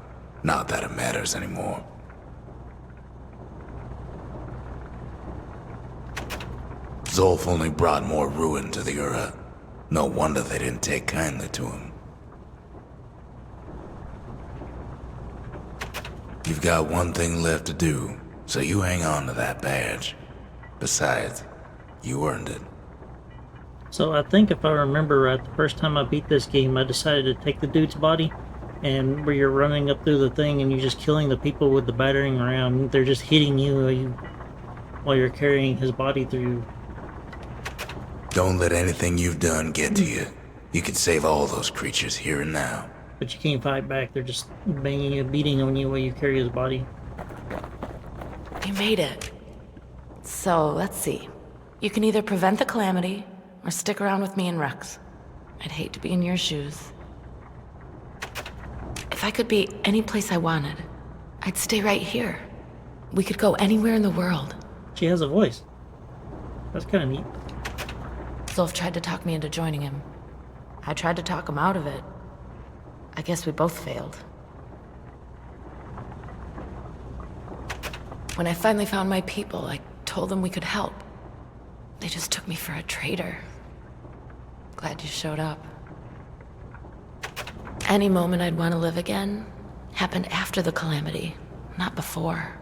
Not that it matters anymore. Zolf only brought more ruin to the Ura. No wonder they didn't take kindly to him. You've got one thing left to do, so you hang on to that badge. Besides, you earned it. So I think if I remember right, the first time I beat this game, I decided to take the dude's body, and where you're running up through the thing and you're just killing the people with the battering ram. They're just hitting you while you're carrying his body through. Don't let anything you've done get to you. You can save all those creatures here and now. But you can't fight back. They're just banging and beating on you while you carry his body. You made it. So, let's see. You can either prevent the calamity, or stick around with me and Rex. I'd hate to be in your shoes. If I could be any place I wanted, I'd stay right here. We could go anywhere in the world. She has a voice. That's kind of neat. Zolf tried to talk me into joining him. I tried to talk him out of it. I guess we both failed. When I finally found my people, I told them we could help. They just took me for a traitor. Glad you showed up. Any moment I'd want to live again happened after the calamity, not before.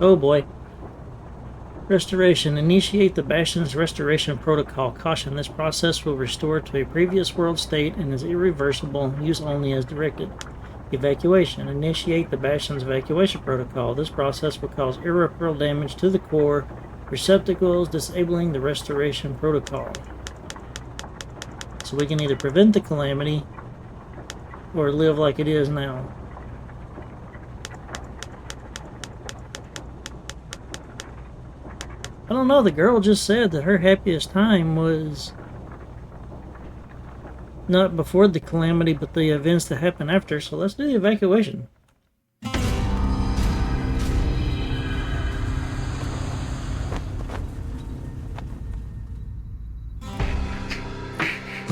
Oh boy. Restoration. Initiate the Bastion's restoration protocol. Caution, this process will restore to a previous world state and is irreversible. Use only as directed. Evacuation. Initiate the Bastion's evacuation protocol. This process will cause irreparable damage to the core receptacles, disabling the restoration protocol. So we can either prevent the calamity or live like it is now. I don't know, the girl just said that her happiest time was not before the calamity, but the events that happen after. So let's do the evacuation.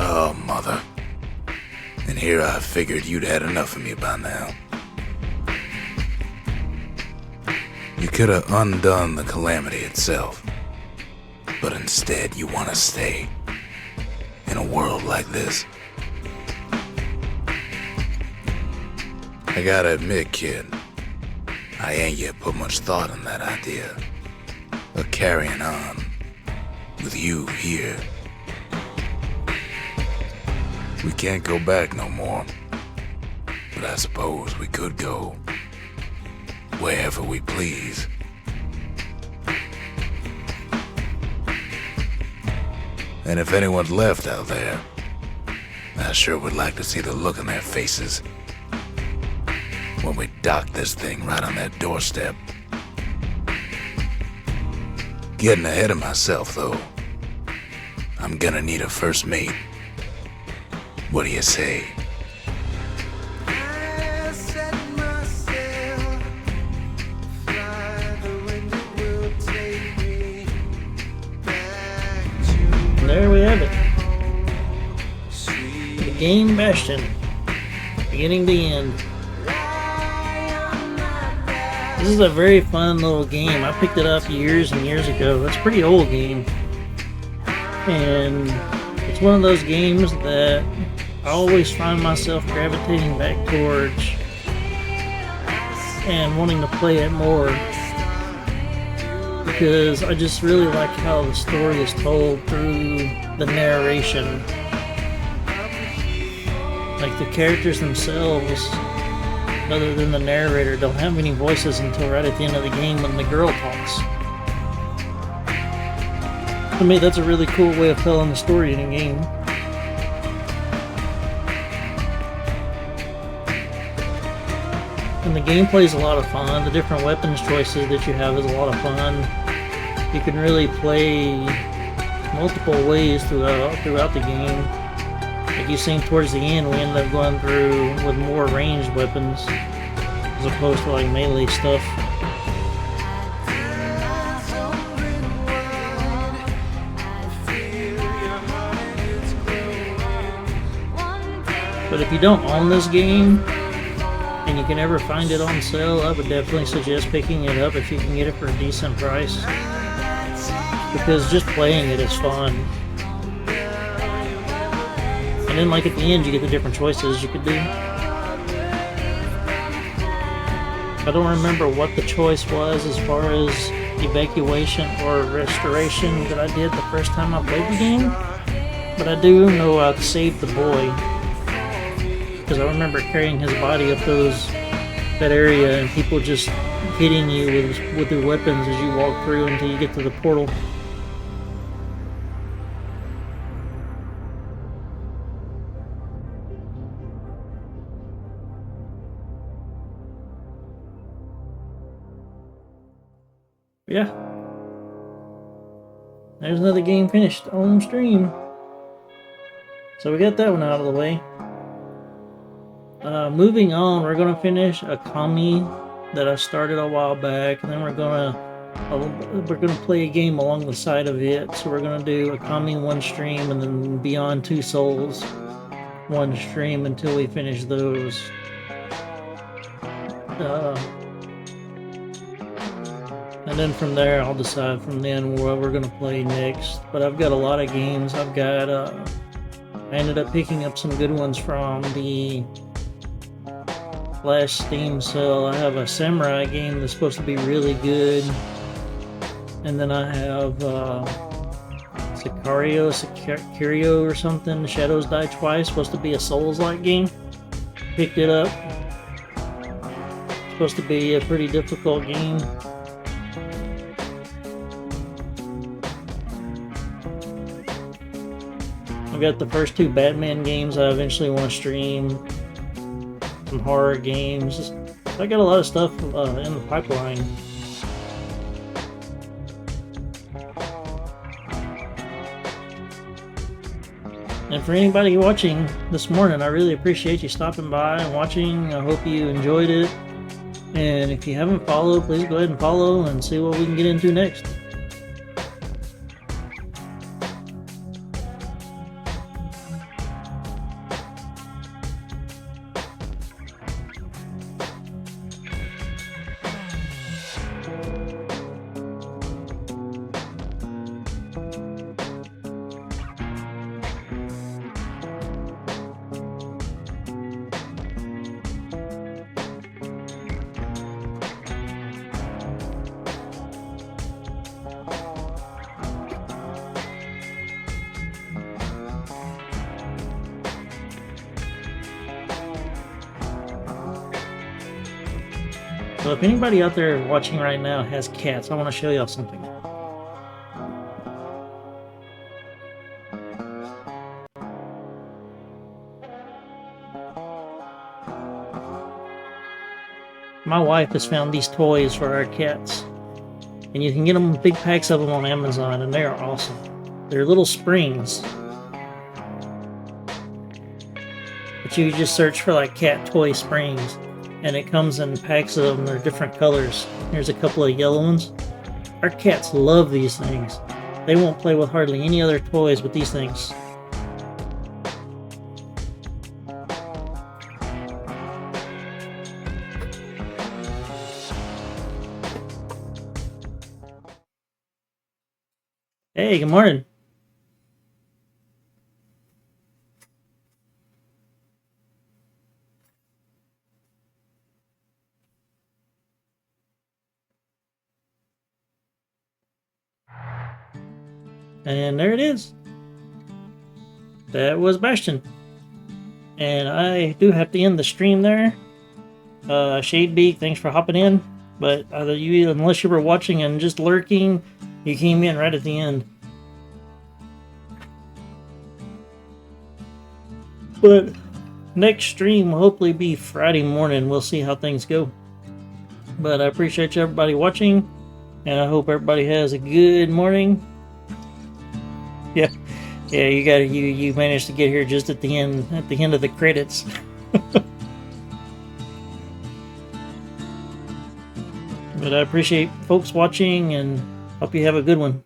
Oh, mother. And here I figured you'd had enough of me by now. You could have undone the calamity itself. But instead you want to stay. In a world like this. I gotta admit, kid, I ain't yet put much thought in that idea of carrying on with you here. We can't go back no more, but I suppose we could go wherever we please. And if anyone's left out there, I sure would like to see the look on their faces when we dock this thing right on their doorstep. Getting ahead of myself, though. I'm gonna need a first mate. What do you say? There we have it. The game Bastion. Beginning to end. This is a very fun little game. I picked it up years and years ago. It's a pretty old game. And it's one of those games that I always find myself gravitating back towards and wanting to play it more. Because I just really like how the story is told through the narration. Like the characters themselves, other than the narrator, don't have any voices until right at the end of the game when the girl talks. To me, that's a really cool way of telling the story in a game. And the gameplay is a lot of fun. The different weapons choices that you have is a lot of fun. You can really play multiple ways throughout the game. Like you've seen towards the end, we end up going through with more ranged weapons as opposed to like melee stuff. But if you don't own this game, and you can ever find it on sale, I would definitely suggest picking it up if you can get it for a decent price. Because just playing it is fun. And then like at the end you get the different choices you could do. I don't remember what the choice was as far as evacuation or restoration that I did the first time I played the game. But I do know I saved the boy. Because I remember carrying his body up that area and people just hitting you with their weapons as you walk through until you get to the portal. Yeah. There's another game finished on stream. So we got that one out of the way. Moving on, we're gonna finish a Kami that I started a while back, and then we're gonna play a game along the side of it. So we're gonna do a Kami one stream, and then Beyond Two Souls one stream until we finish those. And then from there, I'll decide from then what we're gonna play next. But I've got a lot of games. I ended up picking up some good ones from the last Steam sale. I have a samurai game that's supposed to be really good, and then I have Sicario or something, Shadows Die Twice, supposed to be a Souls-like game. Picked it up. Supposed to be a pretty difficult game. I've got the first two Batman games I eventually want to stream. Some horror games. I got a lot of stuff in the pipeline. And for anybody watching this morning, I really appreciate you stopping by and watching. I hope you enjoyed it. And if you haven't followed, please go ahead and follow and see what we can get into next. So if anybody out there watching right now has cats, I want to show y'all something. My wife has found these toys for our cats. And you can get them big packs of them on Amazon, and they are awesome. They're little springs. But you just search for like cat toy springs, and it comes in packs of them. They're different colors. Here's a couple of yellow ones. Our cats love these things. They won't play with hardly any other toys but these things. Hey, good morning. And there it is. That was Bastion. And I do have to end the stream there. Shadebeak, thanks for hopping in. But unless you were watching and just lurking, you came in right at the end. But next stream will hopefully be Friday morning. We'll see how things go. But I appreciate everybody watching, and I hope everybody has a good morning. Yeah, you managed to get here just at the end of the credits. But I appreciate folks watching, and hope you have a good one.